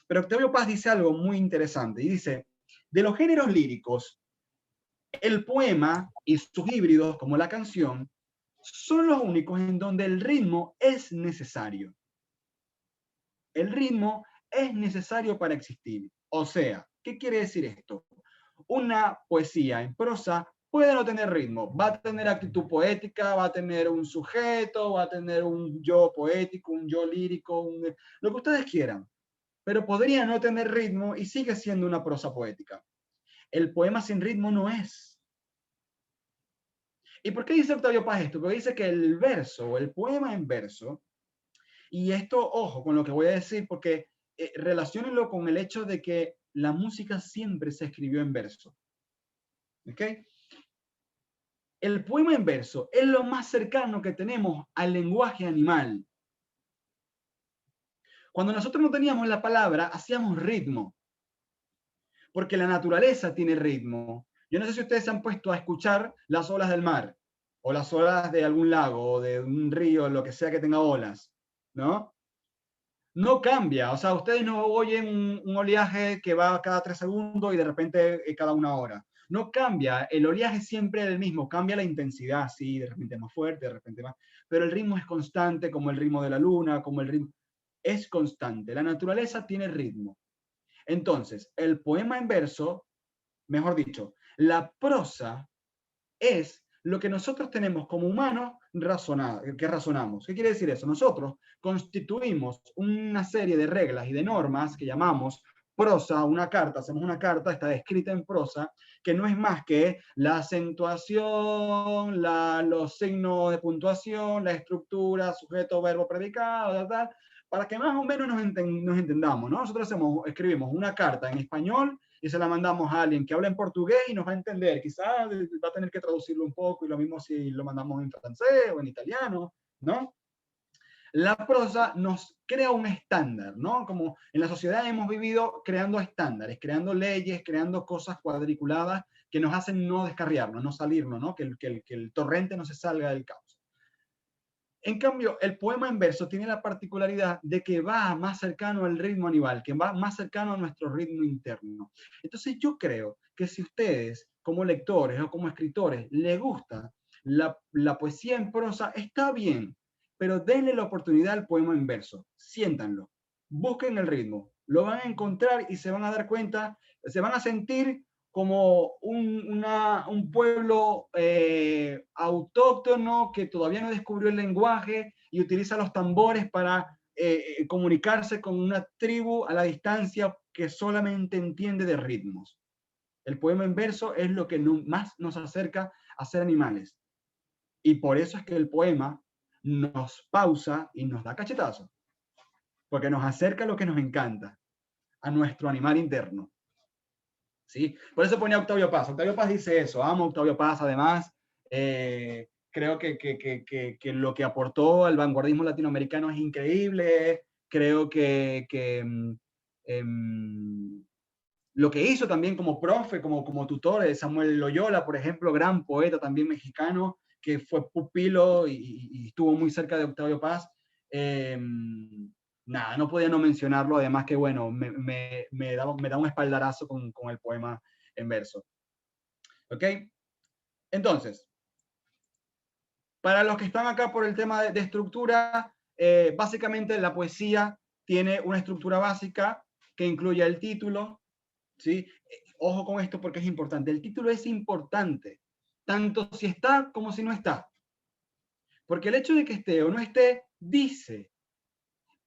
Pero Octavio Paz dice algo muy interesante, y dice, de los géneros líricos, el poema y sus híbridos, como la canción, son los únicos en donde el ritmo es necesario. El ritmo es necesario para existir. O sea, ¿qué quiere decir esto? Una poesía en prosa puede no tener ritmo, va a tener actitud poética, va a tener un sujeto, va a tener un yo poético, un yo lírico, lo que ustedes quieran, pero podría no tener ritmo y sigue siendo una prosa poética. El poema sin ritmo no es. ¿Y por qué dice Octavio Paz esto? Porque dice que el verso o el poema en verso, y esto, ojo con lo que voy a decir, porque relaciónenlo con el hecho de que la música siempre se escribió en verso. ¿Ok? El poema en verso es lo más cercano que tenemos al lenguaje animal. Cuando nosotros no teníamos la palabra, hacíamos ritmo, porque la naturaleza tiene ritmo. Yo no sé si ustedes se han puesto a escuchar las olas del mar, o las olas de algún lago, o de un río, lo que sea que tenga olas, ¿no? No cambia, o sea, ustedes no oyen un oleaje que va cada 3 segundos y de repente cada 1 hora. No cambia, el oleaje siempre es el mismo, cambia la intensidad, sí, de repente más fuerte, de repente más, pero el ritmo es constante, como el ritmo de la luna, como el ritmo, es constante. La naturaleza tiene ritmo. Entonces, el poema en verso, mejor dicho, la prosa es lo que nosotros tenemos como humanos que razonamos. ¿Qué quiere decir eso? Nosotros constituimos una serie de reglas y de normas que llamamos prosa, una carta, hacemos una carta, está escrita en prosa, que no es más que la acentuación, los signos de puntuación, la estructura, sujeto, verbo, predicado, tal, tal, para que más o menos nos entendamos, ¿no? Nosotros escribimos una carta en español y se la mandamos a alguien que habla en portugués y nos va a entender. Quizás va a tener que traducirlo un poco y lo mismo si lo mandamos en francés o en italiano, ¿no? La prosa nos crea un estándar, ¿no? Como en la sociedad hemos vivido creando estándares, creando leyes, creando cosas cuadriculadas que nos hacen no descarriarnos, no salirnos, ¿no? Que el torrente no se salga del caos. En cambio, el poema en verso tiene la particularidad de que va más cercano al ritmo animal, que va más cercano a nuestro ritmo interno. Entonces yo creo que si ustedes, como lectores o como escritores, les gusta la poesía en prosa, está bien, pero denle la oportunidad al poema en verso, siéntanlo, busquen el ritmo, lo van a encontrar y se van a dar cuenta, se van a sentir como un pueblo autóctono que todavía no descubrió el lenguaje y utiliza los tambores para comunicarse con una tribu a la distancia que solamente entiende de ritmos. El poema en verso es lo que más nos acerca a ser animales. Y por eso es que el poema nos pausa y nos da cachetazo. Porque nos acerca a lo que nos encanta, a nuestro animal interno. ¿Sí? Por eso ponía Octavio Paz. Octavio Paz dice eso, amo Octavio Paz además. Creo que lo que aportó al vanguardismo latinoamericano es increíble. Creo que lo que hizo también como profe, como tutor, Samuel Loyola, por ejemplo, gran poeta también mexicano, que fue pupilo y estuvo muy cerca de Octavio Paz, nada, no podía no mencionarlo, además que, bueno, me da un espaldarazo con el poema en verso. ¿Ok? Entonces, para los que están acá por el tema de estructura, básicamente la poesía tiene una estructura básica que incluye el título, ¿sí? Ojo con esto porque es importante. El título es importante, tanto si está como si no está. Porque el hecho de que esté o no esté, dice.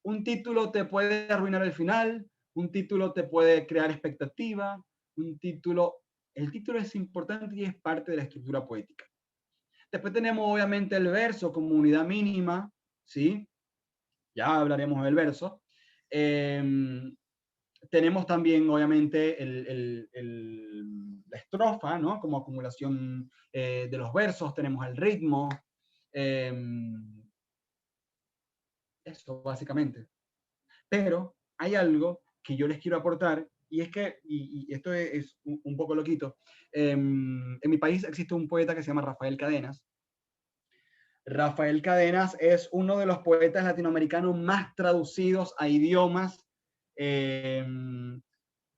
Un título te puede arruinar el final, un título te puede crear expectativa, el título es importante y es parte de la estructura poética. Después tenemos obviamente el verso como unidad mínima, ¿sí? Ya hablaremos del verso. Tenemos también obviamente la estrofa, ¿no? Como acumulación de los versos, tenemos el ritmo. Eso básicamente. Pero hay algo que yo les quiero aportar, y es que, y esto es un poco loquito, en mi país existe un poeta que se llama Rafael Cadenas. Rafael Cadenas es uno de los poetas latinoamericanos más traducidos a idiomas.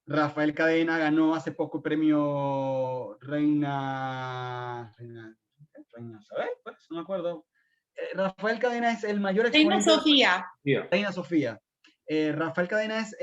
Rafael Cadena ganó hace poco el premio Reina Isabel, pues, no me acuerdo. Rafael Cadena es el mayor Reina exponente. Sofía. Reina Sofía. Rafael Cadena es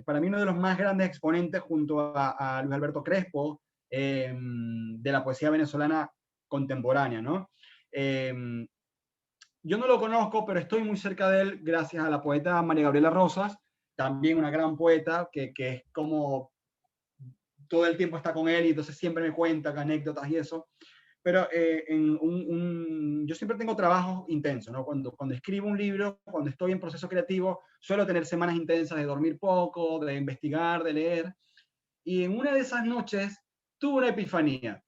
para mí uno de los más grandes exponentes junto a Luis Alberto Crespo de la poesía venezolana contemporánea, ¿no? Yo no lo conozco, pero estoy muy cerca de él gracias a la poeta María Gabriela Rosas, también una gran poeta que es como todo el tiempo está con él y entonces siempre me cuenta anécdotas y eso. Pero yo siempre tengo trabajos intensos, ¿no? Cuando escribo un libro, cuando estoy en proceso creativo, suelo tener semanas intensas de dormir poco, de investigar, de leer. Y en una de esas noches tuve una epifanía.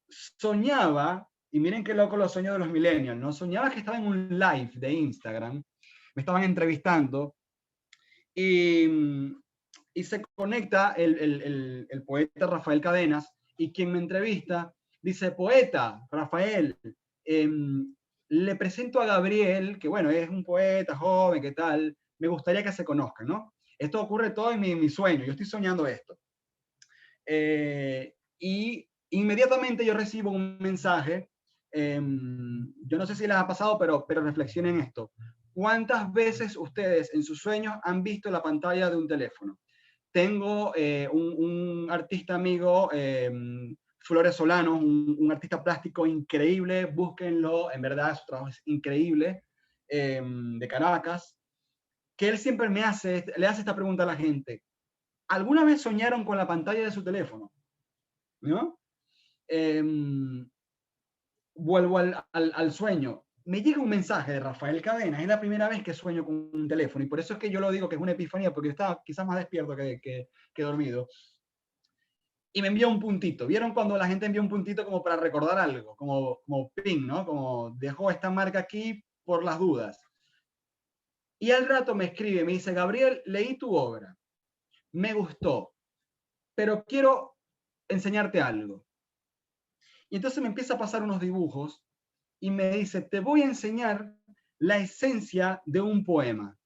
Soñaba, y miren qué loco los sueños de los millennials, ¿no? Soñaba que estaba en un live de Instagram, me estaban entrevistando, y se conecta el poeta Rafael Cadenas, y quien me entrevista dice: poeta, Rafael, le presento a Gabriel, que bueno, es un poeta joven, ¿qué tal? Me gustaría que se conozcan, ¿no? Esto ocurre todo en mi sueño, yo estoy soñando esto. Y inmediatamente yo recibo un mensaje, yo no sé si les ha pasado, pero reflexionen esto. ¿Cuántas veces ustedes en sus sueños han visto la pantalla de un teléfono? Tengo un artista amigo, Flores Solano, un artista plástico increíble, búsquenlo, en verdad su trabajo es increíble, de Caracas, que él siempre le hace esta pregunta a la gente: ¿alguna vez soñaron con la pantalla de su teléfono? ¿No? Vuelvo al sueño. Me llega un mensaje de Rafael Cadena, es la primera vez que sueño con un teléfono, y por eso es que yo lo digo que es una epifanía, porque yo estaba quizás más despierto que dormido. Y me envió un puntito. ¿Vieron cuando la gente envía un puntito como para recordar algo? Como ping, ¿no? Como dejó esta marca aquí por las dudas. Y al rato me escribe, me dice: Gabriel, leí tu obra, me gustó, pero quiero enseñarte algo. Y entonces me empieza a pasar unos dibujos y me dice: te voy a enseñar la esencia de un poema.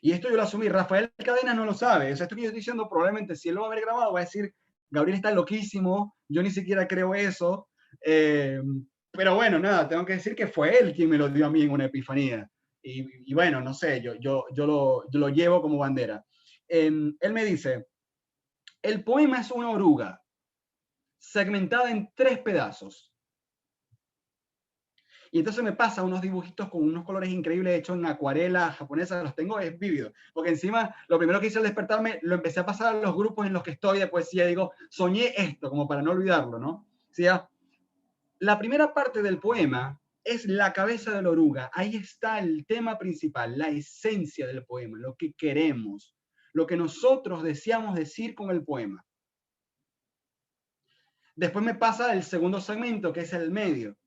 Y esto yo lo asumí. Rafael Cadena no lo sabe. O sea, esto que yo estoy diciendo, probablemente si él lo va a haber grabado, va a decir: Gabriel está loquísimo, yo ni siquiera creo eso. Pero bueno, nada, tengo que decir que fue él quien me lo dio a mí en una epifanía. Y bueno, no sé, yo lo llevo como bandera. Él me dice: el poema es una oruga segmentada en 3 pedazos. Y entonces me pasa unos dibujitos con unos colores increíbles hechos en acuarela japonesa, los tengo, es vívido. Porque encima, lo primero que hice al despertarme, lo empecé a pasar a los grupos en los que estoy de poesía, digo, soñé esto, como para no olvidarlo, ¿no? O sea, la primera parte del poema es la cabeza de la oruga. Ahí está el tema principal, la esencia del poema, lo que queremos, lo que nosotros deseamos decir con el poema. Después me pasa el segundo segmento, que es el medio,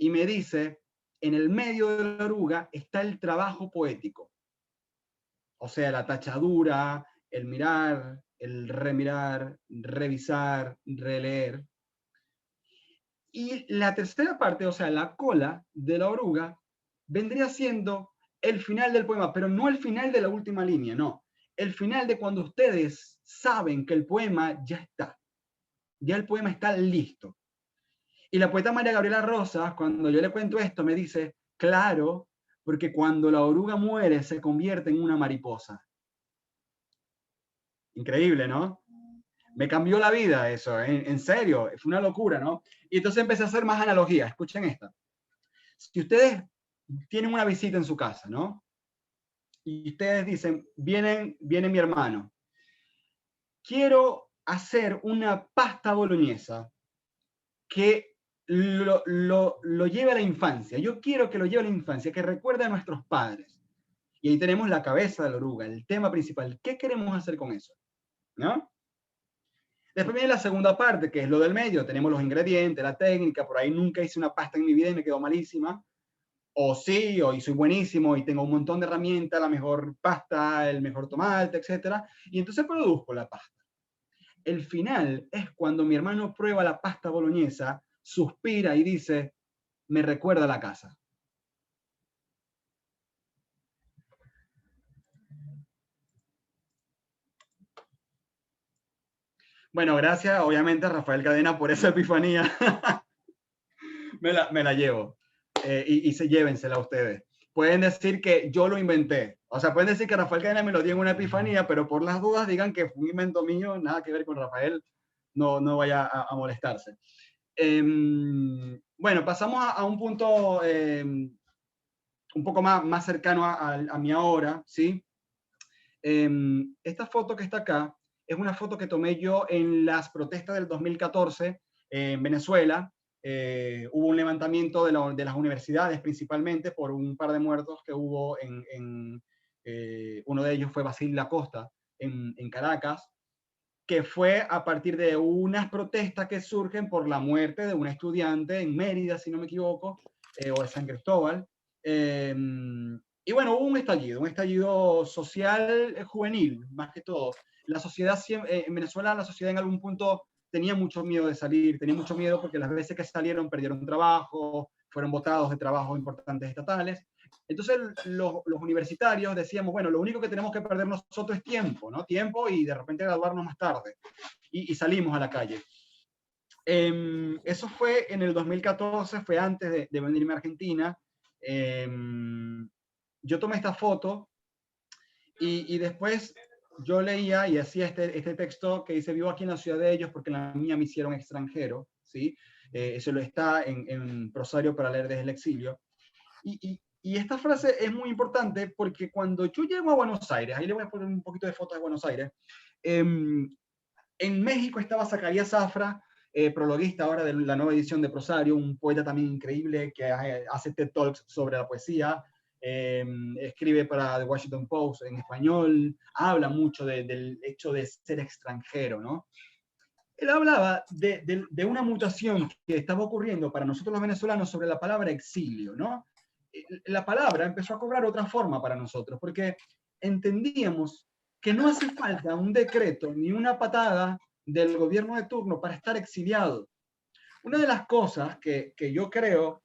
y me dice: en el medio de la oruga está el trabajo poético. O sea, la tachadura, el mirar, el remirar, revisar, releer. Y la tercera parte, o sea, la cola de la oruga, vendría siendo el final del poema, pero no el final de la última línea, no. El final de cuando ustedes saben que el poema ya está. Ya el poema está listo. Y la poeta María Gabriela Rosas, cuando yo le cuento esto, me dice, claro, porque cuando la oruga muere se convierte en una mariposa. Increíble, ¿no? Me cambió la vida eso, en serio, fue una locura, ¿no? Y entonces empecé a hacer más analogías. Escuchen esta. Si ustedes tienen una visita en su casa, ¿no? Y ustedes dicen, viene mi hermano, quiero hacer una pasta boloñesa que lo lleve a la infancia. Yo quiero que lo lleve a la infancia, que recuerde a nuestros padres. Y ahí tenemos la cabeza de la oruga, el tema principal. ¿Qué queremos hacer con eso? ¿No? Después viene la segunda parte, que es lo del medio. Tenemos los ingredientes, la técnica. Por ahí nunca hice una pasta en mi vida y me quedó malísima. O sí, o soy buenísimo y tengo un montón de herramientas, la mejor pasta, el mejor tomate, etcétera. Y entonces produzco la pasta. El final es cuando mi hermano prueba la pasta boloñesa, suspira y dice, me recuerda a la casa. Bueno, gracias obviamente a Rafael Cadena por esa epifanía. me la llevo. Y llévensela ustedes. Pueden decir que yo lo inventé. O sea, pueden decir que Rafael Cadena me lo dio en una epifanía, pero por las dudas digan que fue un invento mío, nada que ver con Rafael, no vaya a molestarse. Bueno, pasamos a un punto un poco más cercano a mi ahora, ¿sí? Esta foto que está acá es una foto que tomé yo en las protestas del 2014 en Venezuela. Hubo un levantamiento de las universidades principalmente por un par de muertos que hubo uno de ellos fue Basil Lacosta en Caracas, que fue a partir de unas protestas que surgen por la muerte de una estudiante en Mérida, si no me equivoco, o de San Cristóbal. Y bueno, hubo un estallido social juvenil, más que todo. La sociedad, en Venezuela, la sociedad en algún punto tenía mucho miedo de salir, tenía mucho miedo porque las veces que salieron perdieron trabajo, fueron botados de trabajos importantes estatales. Entonces los universitarios decíamos, bueno, lo único que tenemos que perder nosotros es tiempo, ¿no? Tiempo y de repente graduarnos más tarde. Y salimos a la calle. Eso fue en el 2014, fue antes de venirme a Argentina. Yo tomé esta foto y después yo leía y hacía este texto que dice, vivo aquí en la ciudad de ellos porque en la mía me hicieron extranjero, ¿sí? Eso lo está en Prosario para leer desde el exilio. Y esta frase es muy importante porque cuando yo llego a Buenos Aires, ahí le voy a poner un poquito de fotos de Buenos Aires, en México estaba Zacarías Zafra, prologuista ahora de la nueva edición de Prosario, un poeta también increíble que hace TED Talks sobre la poesía, escribe para The Washington Post en español, habla mucho del hecho de ser extranjero, ¿no? Él hablaba de una mutación que estaba ocurriendo para nosotros los venezolanos sobre la palabra exilio, ¿no? La palabra empezó a cobrar otra forma para nosotros, porque entendíamos que no hace falta un decreto ni una patada del gobierno de turno para estar exiliado. Una de las cosas que yo creo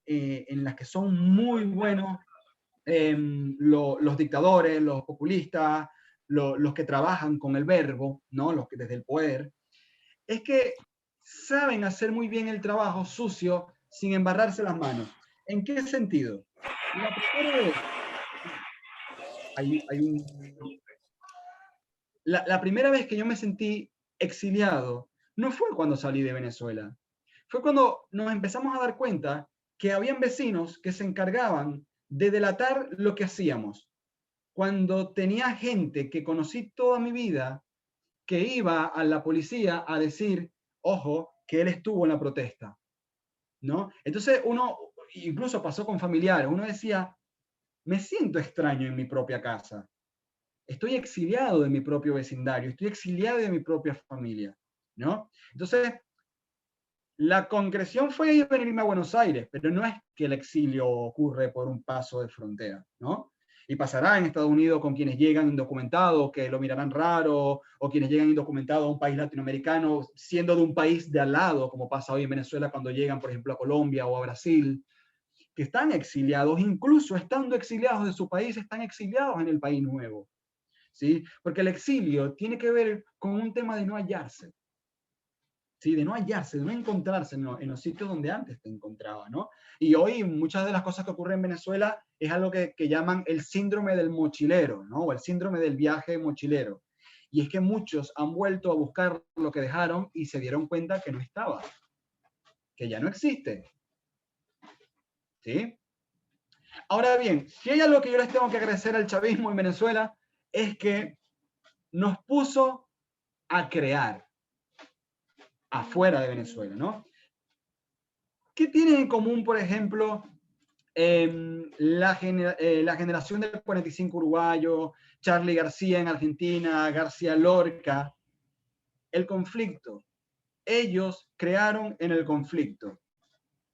en las que son muy buenos los dictadores, los populistas, los que trabajan con el verbo, ¿no? Los que desde el poder, es que saben hacer muy bien el trabajo sucio sin embarrarse las manos. ¿En qué sentido? La primera vez, la primera vez que yo me sentí exiliado no fue cuando salí de Venezuela, fue cuando nos empezamos a dar cuenta que habían vecinos que se encargaban de delatar lo que hacíamos. Cuando tenía gente que conocí toda mi vida que iba a la policía a decir, ojo, que él estuvo en la protesta, ¿no? Entonces uno, incluso pasó con familiares, uno decía, me siento extraño en mi propia casa, estoy exiliado de mi propio vecindario, estoy exiliado de mi propia familia, ¿no? Entonces, la concreción fue venirme a Buenos Aires, pero no es que el exilio ocurre por un paso de frontera, ¿no? Y pasará en Estados Unidos con quienes llegan indocumentados, que lo mirarán raro, o quienes llegan indocumentados a un país latinoamericano, siendo de un país de al lado, como pasa hoy en Venezuela cuando llegan, por ejemplo, a Colombia o a Brasil, que están exiliados, incluso estando exiliados de su país, están exiliados en el país nuevo. ¿Sí? Porque el exilio tiene que ver con un tema de no hallarse. ¿Sí? De no hallarse, de no encontrarse en los sitios donde antes te encontraba, ¿no? Y hoy muchas de las cosas que ocurren en Venezuela es algo que llaman el síndrome del mochilero, ¿no? O el síndrome del viaje mochilero. Y es que muchos han vuelto a buscar lo que dejaron y se dieron cuenta que no estaba, que ya no existe. ¿Sí? Ahora bien, si hay algo que yo les tengo que agradecer al chavismo en Venezuela, es que nos puso a crear afuera de Venezuela, ¿no? ¿Qué tienen en común, por ejemplo, la generación del 45 uruguayo, Charly García en Argentina, García Lorca? El conflicto. Ellos crearon en el conflicto.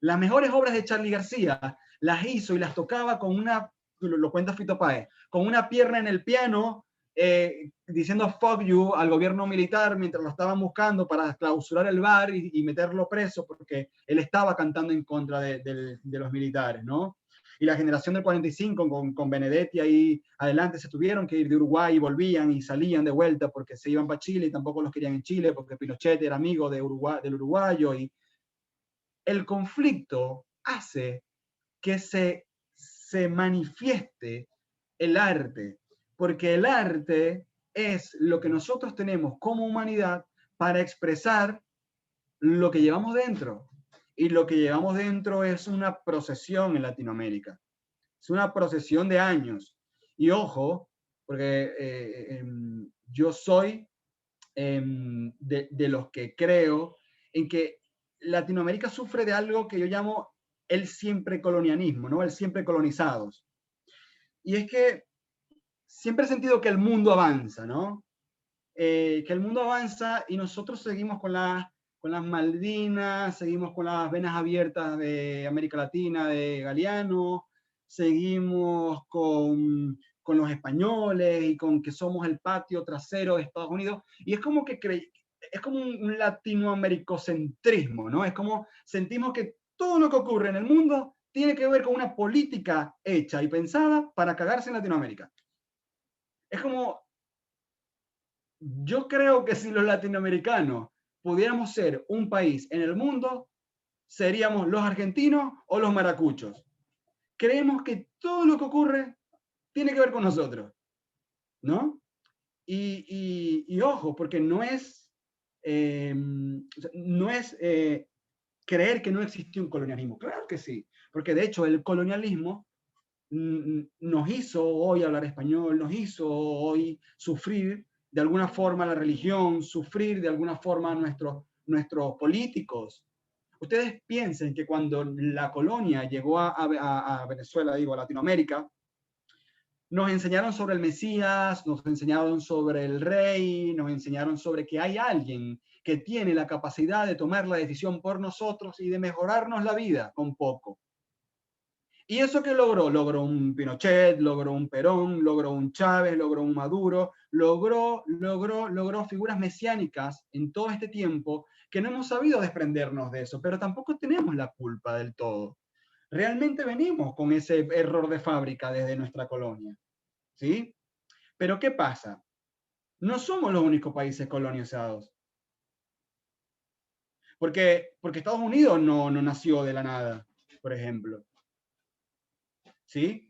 Las mejores obras de Charly García las hizo y las tocaba con una, lo cuenta Fito Páez, con una pierna en el piano, diciendo fuck you al gobierno militar mientras lo estaban buscando para clausurar el bar y meterlo preso porque él estaba cantando en contra de los militares, ¿no? Y la generación del 45 con Benedetti ahí adelante se tuvieron que ir de Uruguay y volvían y salían de vuelta porque se iban para Chile y tampoco los querían en Chile porque Pinochet era amigo de Uruguay, del uruguayo. Y el conflicto hace que se manifieste el arte, porque el arte es lo que nosotros tenemos como humanidad para expresar lo que llevamos dentro. Y lo que llevamos dentro es una procesión en Latinoamérica. Es una procesión de años. Y ojo, porque yo soy de los que creo en que Latinoamérica sufre de algo que yo llamo el siempre colonialismo, ¿no? El siempre colonizados. Y es que siempre he sentido que el mundo avanza, ¿no? Que el mundo avanza y nosotros seguimos con las Malvinas, seguimos con las venas abiertas de América Latina, de Galeano, seguimos con los españoles y con que somos el patio trasero de Estados Unidos. Y es como que es como un latinoamericocentrismo, ¿no? Es como sentimos que todo lo que ocurre en el mundo tiene que ver con una política hecha y pensada para cagarse en Latinoamérica. Es como, yo creo que si los latinoamericanos pudiéramos ser un país en el mundo, seríamos los argentinos o los maracuchos. Creemos que todo lo que ocurre tiene que ver con nosotros, ¿no? Y ojo, porque no es creer que no existió un colonialismo. Claro que sí, porque de hecho el colonialismo nos hizo hoy hablar español, nos hizo hoy sufrir de alguna forma la religión, sufrir de alguna forma nuestros políticos. Ustedes piensen que cuando la colonia llegó a Venezuela, digo, a Latinoamérica, nos enseñaron sobre el Mesías, nos enseñaron sobre el rey, nos enseñaron sobre que hay alguien que tiene la capacidad de tomar la decisión por nosotros y de mejorarnos la vida con poco. ¿Y eso qué logró? Logró un Pinochet, logró un Perón, logró un Chávez, logró un Maduro, logró figuras mesiánicas en todo este tiempo que no hemos sabido desprendernos de eso, pero tampoco tenemos la culpa del todo. Realmente venimos con ese error de fábrica desde nuestra colonia, ¿sí? Pero ¿qué pasa? No somos los únicos países colonizados. Porque Estados Unidos no nació de la nada, por ejemplo. ¿Sí?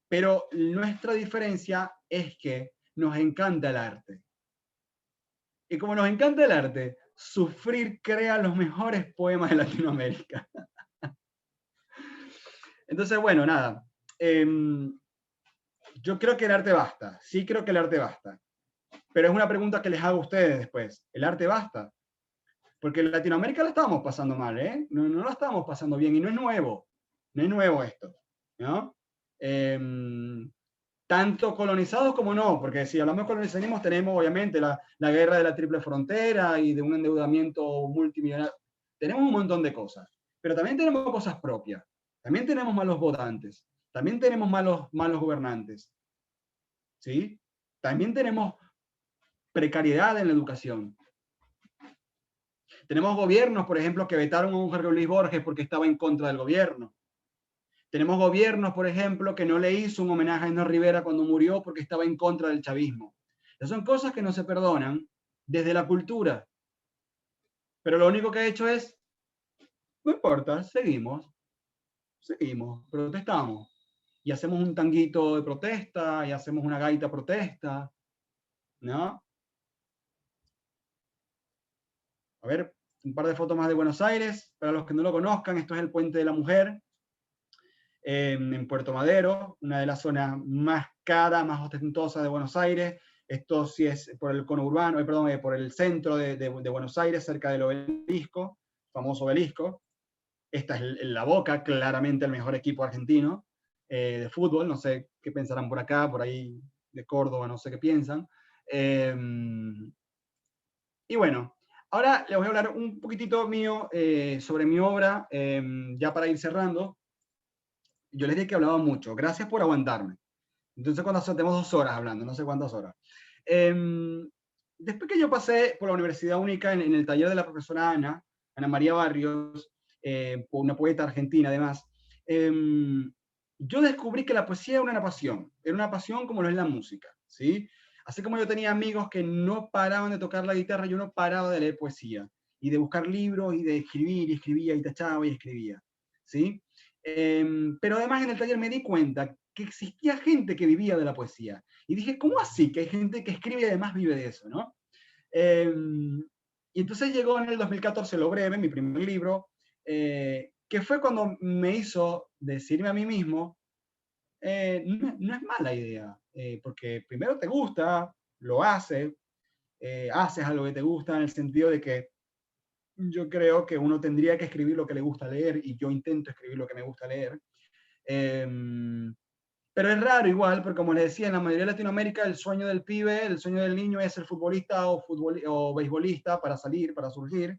Pero nuestra diferencia es que nos encanta el arte. Y como nos encanta el arte, sufrir crea los mejores poemas de Latinoamérica. Entonces, bueno, nada. Yo creo que el arte basta. Sí creo que el arte basta. Pero es una pregunta que les hago a ustedes después. ¿El arte basta? Porque en Latinoamérica la estábamos pasando mal, ¿eh? No la estábamos pasando bien y no es nuevo. No es nuevo esto, ¿no? Tanto colonizados como no, porque si hablamos de colonialismo tenemos obviamente la guerra de la triple frontera y de un endeudamiento multimillonario. Tenemos un montón de cosas, pero también tenemos cosas propias. También tenemos malos votantes. También tenemos malos gobernantes, ¿sí? También tenemos precariedad en la educación. Tenemos gobiernos, por ejemplo, que vetaron a un Jorge Luis Borges porque estaba en contra del gobierno. Tenemos gobiernos, por ejemplo, que no le hizo un homenaje a Eno Rivera cuando murió porque estaba en contra del chavismo. Esas son cosas que no se perdonan desde la cultura. Pero lo único que ha hecho es, no importa, seguimos, protestamos. Y hacemos un tanguito de protesta, y hacemos una gaita protesta, ¿no? A ver, un par de fotos más de Buenos Aires. Para los que no lo conozcan, esto es el Puente de la Mujer, en Puerto Madero, una de las zonas más caras, más ostentosas de Buenos Aires. Esto sí es por el conurbano, perdón, por el centro de Buenos Aires, cerca del obelisco, famoso obelisco. Esta es La Boca, claramente el mejor equipo argentino de fútbol. No sé qué pensarán por acá, por ahí de Córdoba, no sé qué piensan. Y bueno, ahora les voy a hablar un poquitito mío sobre mi obra, ya para ir cerrando. Yo les dije que hablaba mucho. Gracias por aguantarme. Entonces, cuando tenemos 2 horas hablando, no sé cuántas horas. Después que yo pasé por la Universidad Única en el taller de la profesora Ana María Barrios, una poeta argentina además, yo descubrí que la poesía era una pasión como lo es la música, ¿sí? Así como yo tenía amigos que no paraban de tocar la guitarra, yo no paraba de leer poesía, y de buscar libros, y de escribir, y escribía, y tachaba, y escribía, ¿sí? Pero además en el taller me di cuenta que existía gente que vivía de la poesía. Y dije, ¿cómo así? Que hay gente que escribe y además vive de eso, ¿no? Y entonces llegó en el 2014 Lo Breve, mi primer libro, que fue cuando me hizo decirme a mí mismo, no es mala idea, porque primero te gusta, lo haces, haces algo que te gusta en el sentido de que yo creo que uno tendría que escribir lo que le gusta leer y yo intento escribir lo que me gusta leer. Pero es raro igual, porque como les decía, en la mayoría de Latinoamérica el sueño del pibe, el sueño del niño es ser futbolista o beisbolista para salir, para surgir.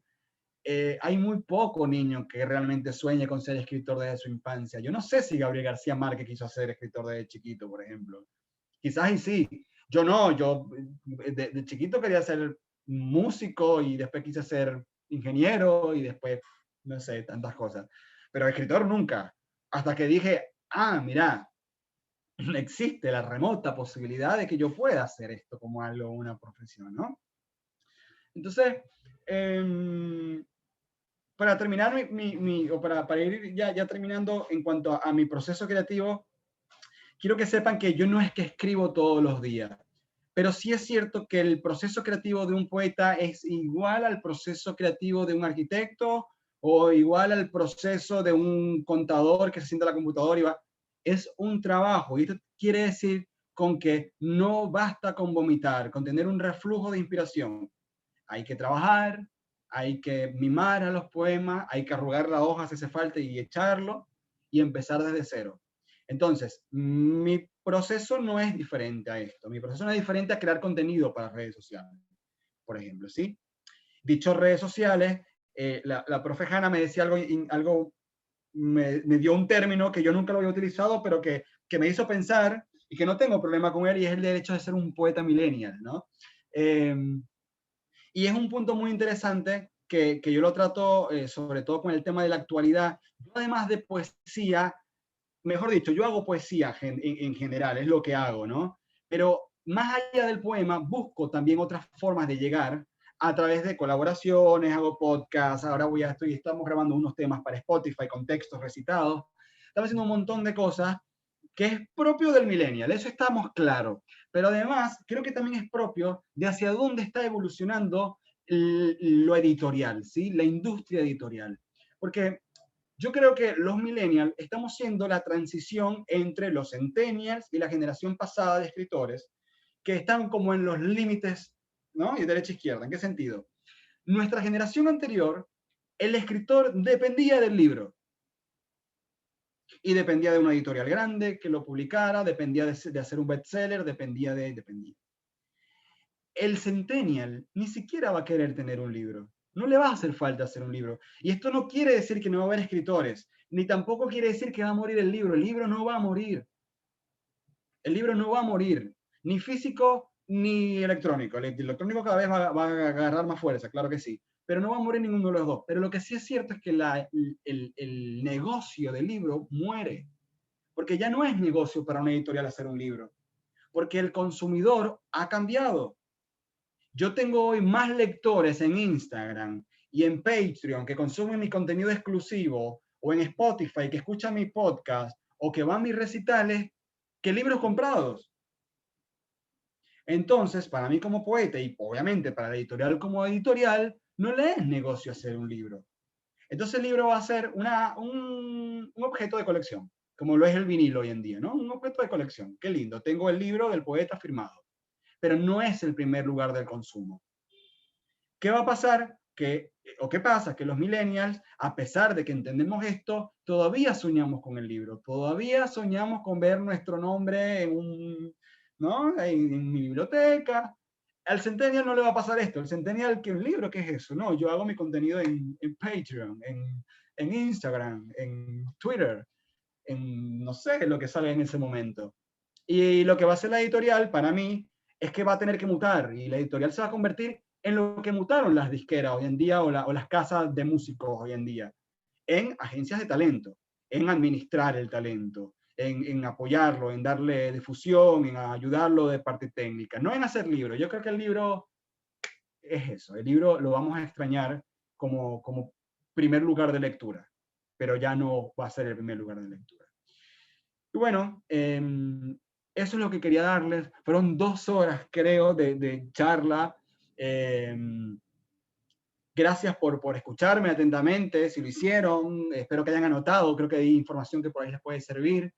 Hay muy poco niño que realmente sueñe con ser escritor desde su infancia. Yo no sé si Gabriel García Márquez quiso ser escritor desde chiquito, por ejemplo. Quizás y sí. Yo no, yo de chiquito quería ser músico y después quise ser ingeniero y después, no sé, tantas cosas. Pero escritor nunca. Hasta que dije, mira, existe la remota posibilidad de que yo pueda hacer esto como algo, una profesión, ¿no? Entonces, para terminar o para ir ya terminando en cuanto a mi proceso creativo, quiero que sepan que yo no es que escribo todos los días, pero sí es cierto que el proceso creativo de un poeta es igual al proceso creativo de un arquitecto o igual al proceso de un contador que se sienta a la computadora y va. Es un trabajo, y esto quiere decir con que no basta con vomitar, con tener un reflujo de inspiración. Hay que trabajar, hay que mimar a los poemas, hay que arrugar la hoja si hace falta y echarlo y empezar desde cero. Entonces, mi proceso no es diferente a esto. Mi proceso no es diferente a crear contenido para redes sociales, por ejemplo, ¿sí? Dicho redes sociales, la profe Hanna me decía algo me dio un término que yo nunca lo había utilizado, pero que me hizo pensar y que no tengo problema con él, y es el derecho de ser un poeta millennial, ¿no? Y es un punto muy interesante que yo lo trato sobre todo con el tema de la actualidad. Yo, además de poesía, mejor dicho, yo hago poesía en general, es lo que hago, ¿no? Pero más allá del poema, busco también otras formas de llegar a través de colaboraciones, hago podcasts, ahora estamos grabando unos temas para Spotify con textos recitados, estamos haciendo un montón de cosas que es propio del millennial, eso estamos claros, pero además creo que también es propio de hacia dónde está evolucionando lo editorial, ¿sí? La industria editorial. Porque yo creo que los millennials estamos siendo la transición entre los centennials y la generación pasada de escritores que están como en los límites, ¿no? Y derecha e izquierda. ¿En qué sentido? Nuestra generación anterior, el escritor dependía del libro y dependía de una editorial grande que lo publicara, dependía de hacer un bestseller, dependía. El centennial ni siquiera va a querer tener un libro. No le va a hacer falta hacer un libro. Y esto no quiere decir que no va a haber escritores, ni tampoco quiere decir que va a morir el libro. El libro no va a morir. El libro no va a morir, ni físico ni electrónico. El electrónico cada vez va a agarrar más fuerza, claro que sí, pero no va a morir ninguno de los dos. Pero lo que sí es cierto es que el negocio del libro muere, porque ya no es negocio para una editorial hacer un libro, porque el consumidor ha cambiado. Yo tengo hoy más lectores en Instagram y en Patreon que consumen mi contenido exclusivo, o en Spotify que escuchan mi podcast, o que van a mis recitales, que libros comprados. Entonces, para mí como poeta, y obviamente para la editorial como editorial, no le es negocio hacer un libro. Entonces el libro va a ser un objeto de colección, como lo es el vinilo hoy en día, ¿no? Un objeto de colección. Qué lindo, tengo el libro del poeta firmado, pero no es el primer lugar del consumo. ¿Qué va a pasar? ¿Qué pasa? Que los millennials, a pesar de que entendemos esto, todavía soñamos con el libro, todavía soñamos con ver nuestro nombre ¿no? en mi biblioteca. Al centennial no le va a pasar esto. El centennial, ¿qué un libro? ¿Qué es eso? No, yo hago mi contenido en Patreon, en Instagram, en Twitter, no sé lo que sale en ese momento. Y lo que va a hacer la editorial, para mí, es que va a tener que mutar, y la editorial se va a convertir en lo que mutaron las disqueras hoy en día, o las casas de músicos hoy en día, en agencias de talento, en administrar el talento, en apoyarlo, en darle difusión, en ayudarlo de parte técnica, no en hacer libros. Yo creo que el libro es eso, el libro lo vamos a extrañar como primer lugar de lectura, pero ya no va a ser el primer lugar de lectura. Y bueno, eso es lo que quería darles. Fueron 2 horas, creo, de charla. Gracias por escucharme atentamente, si lo hicieron. Espero que hayan anotado, creo que hay información que por ahí les puede servir.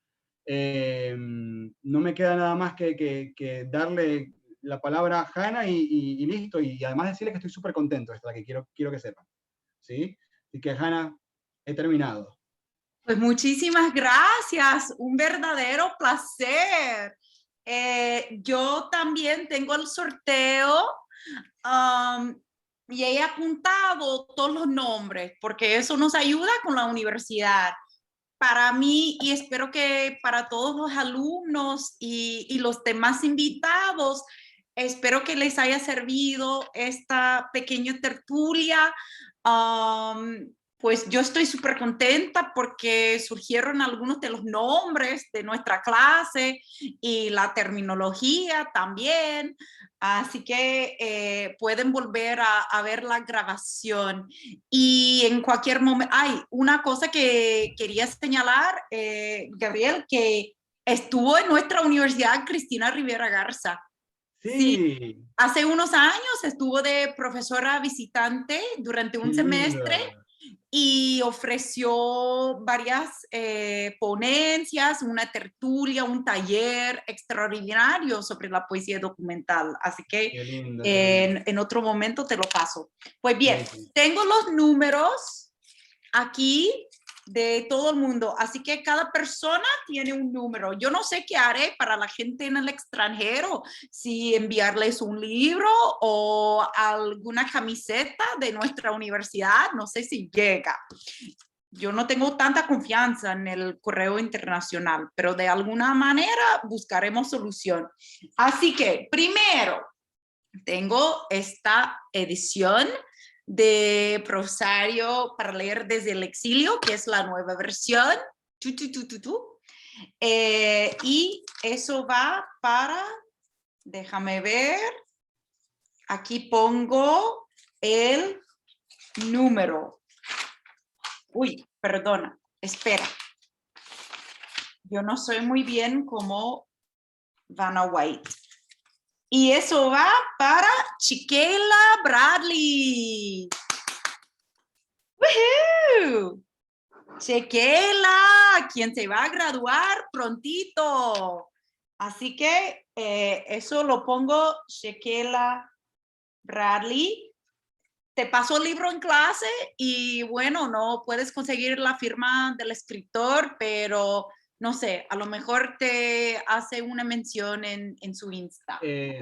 No me queda nada más que darle la palabra a Hanna y listo. Y además decirles que estoy súper contento, esta que quiero que sepan. ¿Sí? Así que Hanna, he terminado. Pues muchísimas gracias, un verdadero placer. Yo también tengo el sorteo y he apuntado todos los nombres porque eso nos ayuda con la universidad. Para mí, y espero que para todos los alumnos y los demás invitados, espero que les haya servido esta pequeña tertulia. Pues yo estoy súper contenta porque surgieron algunos de los nombres de nuestra clase y la terminología también. Así que pueden volver a ver la grabación. Y en cualquier momento, hay una cosa que quería señalar, Gabriel, que estuvo en nuestra universidad Cristina Rivera Garza. Sí, Sí, hace unos años estuvo de profesora visitante durante qué un semestre linda. y ofreció varias ponencias, una tertulia, un taller extraordinario sobre la poesía documental. Así que Qué lindo, qué lindo. en otro momento te lo paso. Pues bien, Sí, sí. tengo los números aquí de todo el mundo, así que cada persona tiene un número. Yo no sé qué haré para la gente en el extranjero, si enviarles un libro o alguna camiseta de nuestra universidad, no sé si llega. Yo no tengo tanta confianza en el correo internacional, pero de alguna manera buscaremos solución. Así que primero tengo esta edición de Prosario para leer desde el exilio, que es la nueva versión. Y eso va para, déjame ver, aquí pongo el número. Uy, perdona, espera. Yo no soy muy bien como Vanna White. Y eso va para Chiquela Bradley. ¡Woohoo! Chiquela, quien se va a graduar prontito. Así que eso lo pongo, Chiquela Bradley. Te paso el libro en clase y bueno, no puedes conseguir la firma del escritor, pero No sé, a lo mejor te hace una mención en su Insta.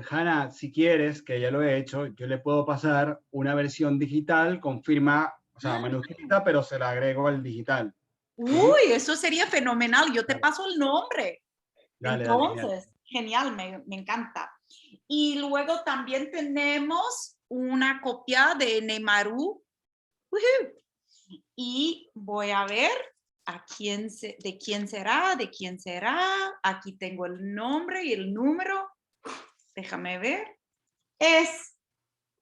Hanna, si quieres, que ya lo he hecho, yo le puedo pasar una versión digital con firma, o sea, manuscrita, pero se la agrego al digital. ¿Sí? Uy, eso sería fenomenal. Yo te Dale, paso el nombre. dale, dale, genial. Entonces, genial, me encanta. Y luego también tenemos una copia de Neymaru. ¡Woohoo! Y voy a ver de quién será, de quién será. Aquí tengo el nombre y el número. Déjame ver. Es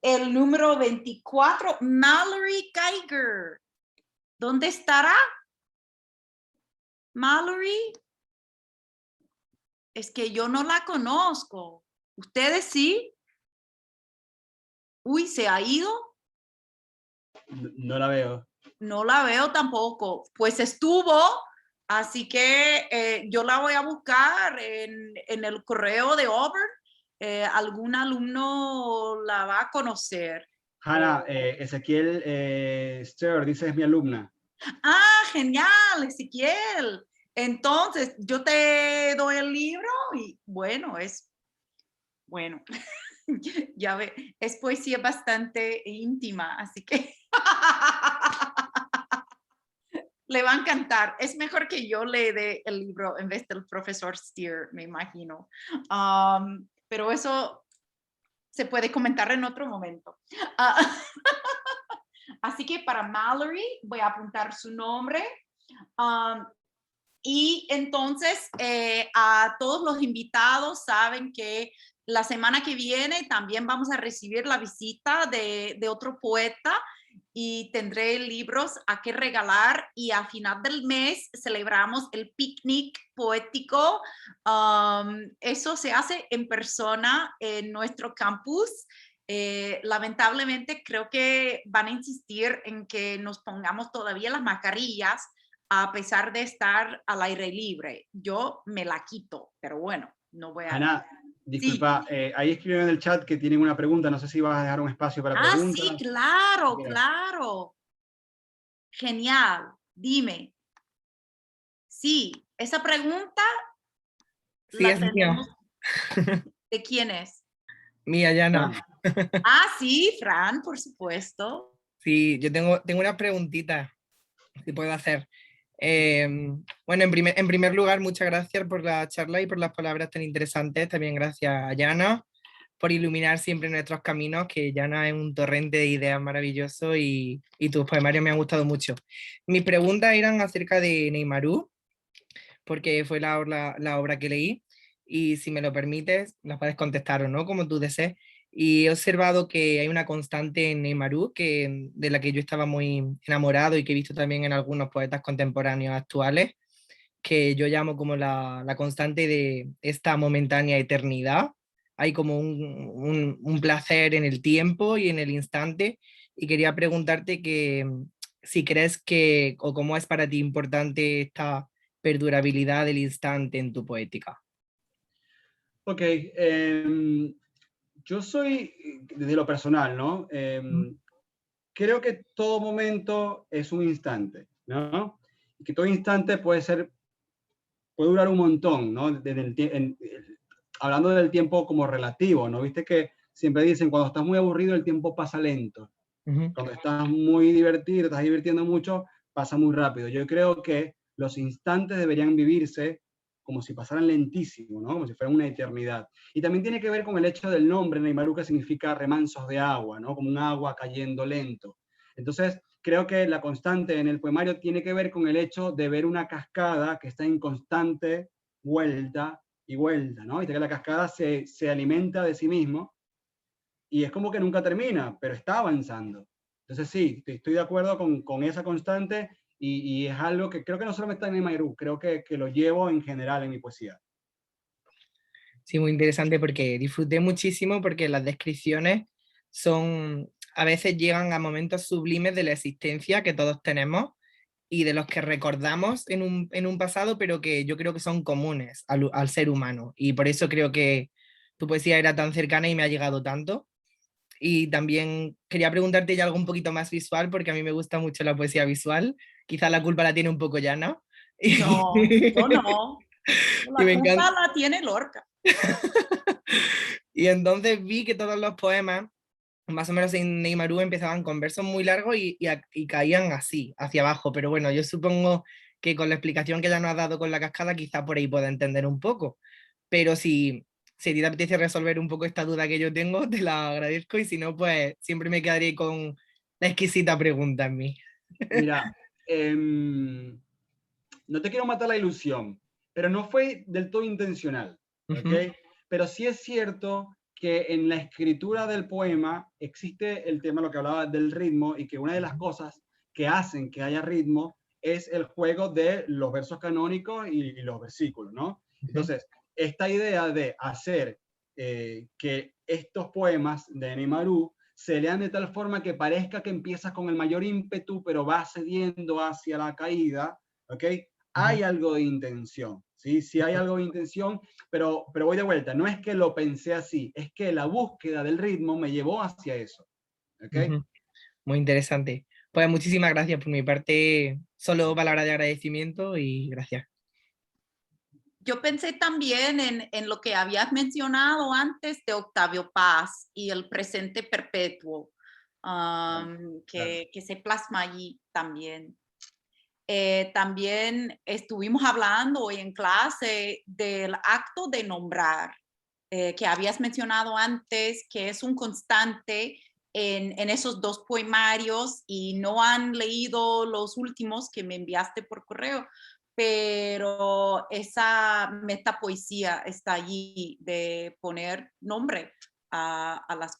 el número 24, Mallory Geiger. ¿Dónde estará Mallory? Es que yo no la conozco. ¿Ustedes sí? Uy, ¿se ha ido? No la veo. No la veo tampoco. Pues estuvo, así que yo la voy a buscar en el correo de Auburn. Algún alumno la va a conocer. Hanna, Ezequiel Stewart dice es mi alumna. Genial, Ezequiel. Entonces, yo te doy el libro y bueno, bueno, ya ve, es poesía bastante íntima, así que le va a encantar. Es mejor que yo le dé el libro en vez del profesor Steer, me imagino. Pero eso se puede comentar en otro momento. Así que para Mallory voy a apuntar su nombre. Y entonces a todos los invitados saben que la semana que viene también vamos a recibir la visita de otro poeta y tendré libros a que regalar y a final del mes celebramos el picnic poético. Eso se hace en persona en nuestro campus. Lamentablemente creo que van a insistir en que nos pongamos todavía las mascarillas a pesar de estar al aire libre. Yo me la quito, pero bueno, no voy a... Hanna, Sí. disculpa, ahí escriben en el chat que tienen una pregunta, no sé si vas a dejar un espacio para Sí, preguntas. claro, Mira, claro. Genial. Dime. Sí, esa pregunta Sí, la es mío. tenemos. ¿De quién es? Mía, ya no. Fran. Sí, Fran, por supuesto. Sí, yo tengo una preguntita, si puedo hacer. Bueno, en primer lugar, muchas gracias por la charla y por las palabras tan interesantes. También gracias a Yana por iluminar siempre nuestros caminos, que Yana es un torrente de ideas maravilloso y tus poemarios me han gustado mucho. Mis preguntas eran acerca de Neymaru, porque fue la obra que leí, y si me lo permites, las puedes contestar o no, como tú desees. Y he observado que hay una constante en Neymaru de la que yo estaba muy enamorado y que he visto también en algunos poetas contemporáneos actuales, que yo llamo como la constante de esta momentánea eternidad. Hay como un placer en el tiempo y en el instante. Y quería preguntarte que si crees que, o cómo es para ti importante esta perdurabilidad del instante en tu poética. Ok, yo soy, desde lo personal, ¿no? Creo que todo momento es un instante, ¿no? Y que todo instante puede durar un montón, ¿no? Hablando del tiempo como relativo, ¿no? Viste que siempre dicen, cuando estás muy aburrido, el tiempo pasa lento. Uh-huh. Cuando estás muy divertido, estás divirtiendo mucho, pasa muy rápido. Yo creo que los instantes deberían vivirse como si pasaran lentísimo, ¿no? Como si fueran una eternidad. Y también tiene que ver con el hecho del nombre, Neymaru, que significa remansos de agua, ¿no? Como un agua cayendo lento. Entonces, creo que la constante en el poemario tiene que ver con el hecho de ver una cascada que está en constante vuelta y vuelta, ¿no? Y que la cascada se alimenta de sí mismo y es como que nunca termina, pero está avanzando. Entonces sí, estoy de acuerdo con esa constante y es algo que creo que no solamente está en Neymaru, creo que lo llevo en general en mi poesía. Sí, muy interesante porque disfruté muchísimo porque las descripciones a veces llegan a momentos sublimes de la existencia que todos tenemos y de los que recordamos en un pasado, pero que yo creo que son comunes al ser humano. Y por eso creo que tu poesía era tan cercana y me ha llegado tanto. Y también quería preguntarte ya algo un poquito más visual, porque a mí me gusta mucho la poesía visual. Quizá la culpa la tiene un poco Yana. No, yo no. Y La me culpa encanta. la tiene Lorca. Y entonces vi que todos los poemas, más o menos en Neymarú, empezaban con versos muy largos y caían así, hacia abajo. Pero bueno, yo supongo que con la explicación que ya nos has dado con la cascada, quizá por ahí pueda entender un poco. Pero si a ti te apetece resolver un poco esta duda que yo tengo, te la agradezco. Y si no, pues siempre me quedaré con la exquisita pregunta en mí. Mira, no te quiero matar la ilusión, pero no fue del todo intencional, ¿ok? Ujú, Pero sí es cierto que en la escritura del poema existe el tema, lo que hablaba del ritmo, y que una de las cosas que hacen que haya ritmo es el juego de los versos canónicos y los versículos, ¿no? ujú, Entonces, esta idea de hacer que estos poemas de Neymarú se lean de tal forma que parezca que empieza con el mayor ímpetu, pero va cediendo hacia la caída, ¿ok? ujú, Hay algo de intención, ¿sí? Sí hay algo de intención, pero voy de vuelta, no es que lo pensé así, es que la búsqueda del ritmo me llevó hacia eso, ¿ok? ujú. Muy interesante. Pues muchísimas gracias por mi parte. Solo palabras de agradecimiento y gracias. Yo pensé también en lo que habías mencionado antes de Octavio Paz y el presente perpetuo, Claro, claro. que se plasma allí también. También estuvimos hablando hoy en clase del acto de nombrar, que habías mencionado antes, que es un constante en esos dos poemarios y no han leído los últimos que me enviaste por correo, pero esa metapoesía está allí de poner nombre a las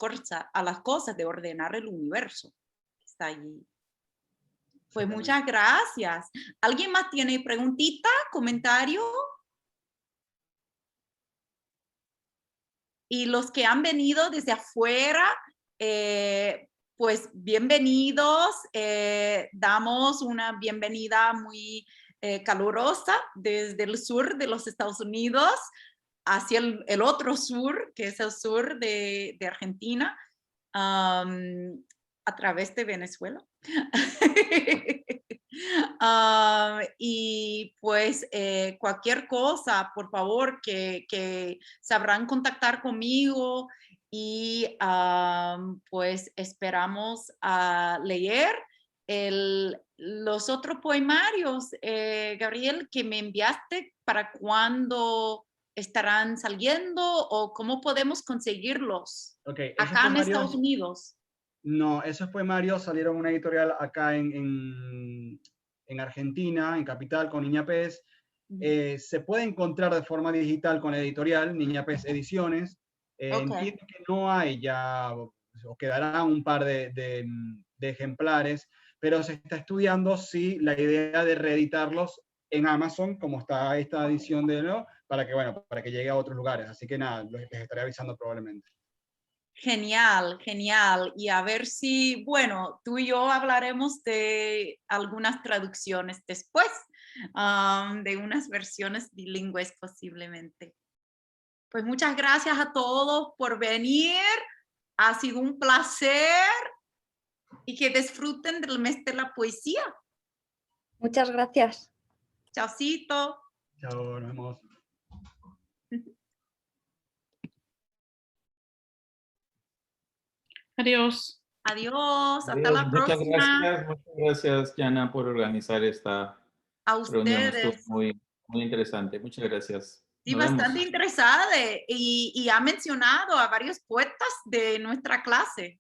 cosas, de ordenar el universo. Está allí. Pues Exactamente. muchas gracias. ¿Alguien más tiene preguntita, comentario? Y los que han venido desde afuera, pues bienvenidos. Damos una bienvenida muy calurosa desde el sur de los Estados Unidos hacia el otro sur, que es el sur de Argentina, a través de Venezuela. Y pues cualquier cosa, por favor, que sabrán contactar conmigo y pues esperamos a leer los otros poemarios, Gabriel, que me enviaste. ¿Para cuándo estarán saliendo o cómo podemos conseguirlos Ok, esos acá en Estados poemarios, Unidos? no, esos poemarios salieron en una editorial acá en Argentina, en Capital, con Niña Pez. Se puede encontrar de forma digital con la editorial, Niña Pez Ediciones. Ok. Entiendo que no hay ya, o quedarán un par de ejemplares, pero se está estudiando si la idea de reeditarlos en Amazon, como está esta edición de nuevo, para que, bueno, para que llegue a otros lugares. Así que nada, les estaré avisando probablemente. Genial, genial. Y a ver si, bueno, tú y yo hablaremos de algunas traducciones después, de unas versiones bilingües posiblemente. Pues muchas gracias a todos por venir. Ha sido un placer y que disfruten del mes de la poesía. Muchas gracias. Chaucito. Chao, nos vemos. Adiós. Adiós, hasta Adiós, la próxima. muchas gracias, Jana, por organizar esta A reunión. Estuvo ustedes. muy interesante. Muchas gracias. Sí, Nos bastante vemos. interesada y ha mencionado a varios poetas de nuestra clase.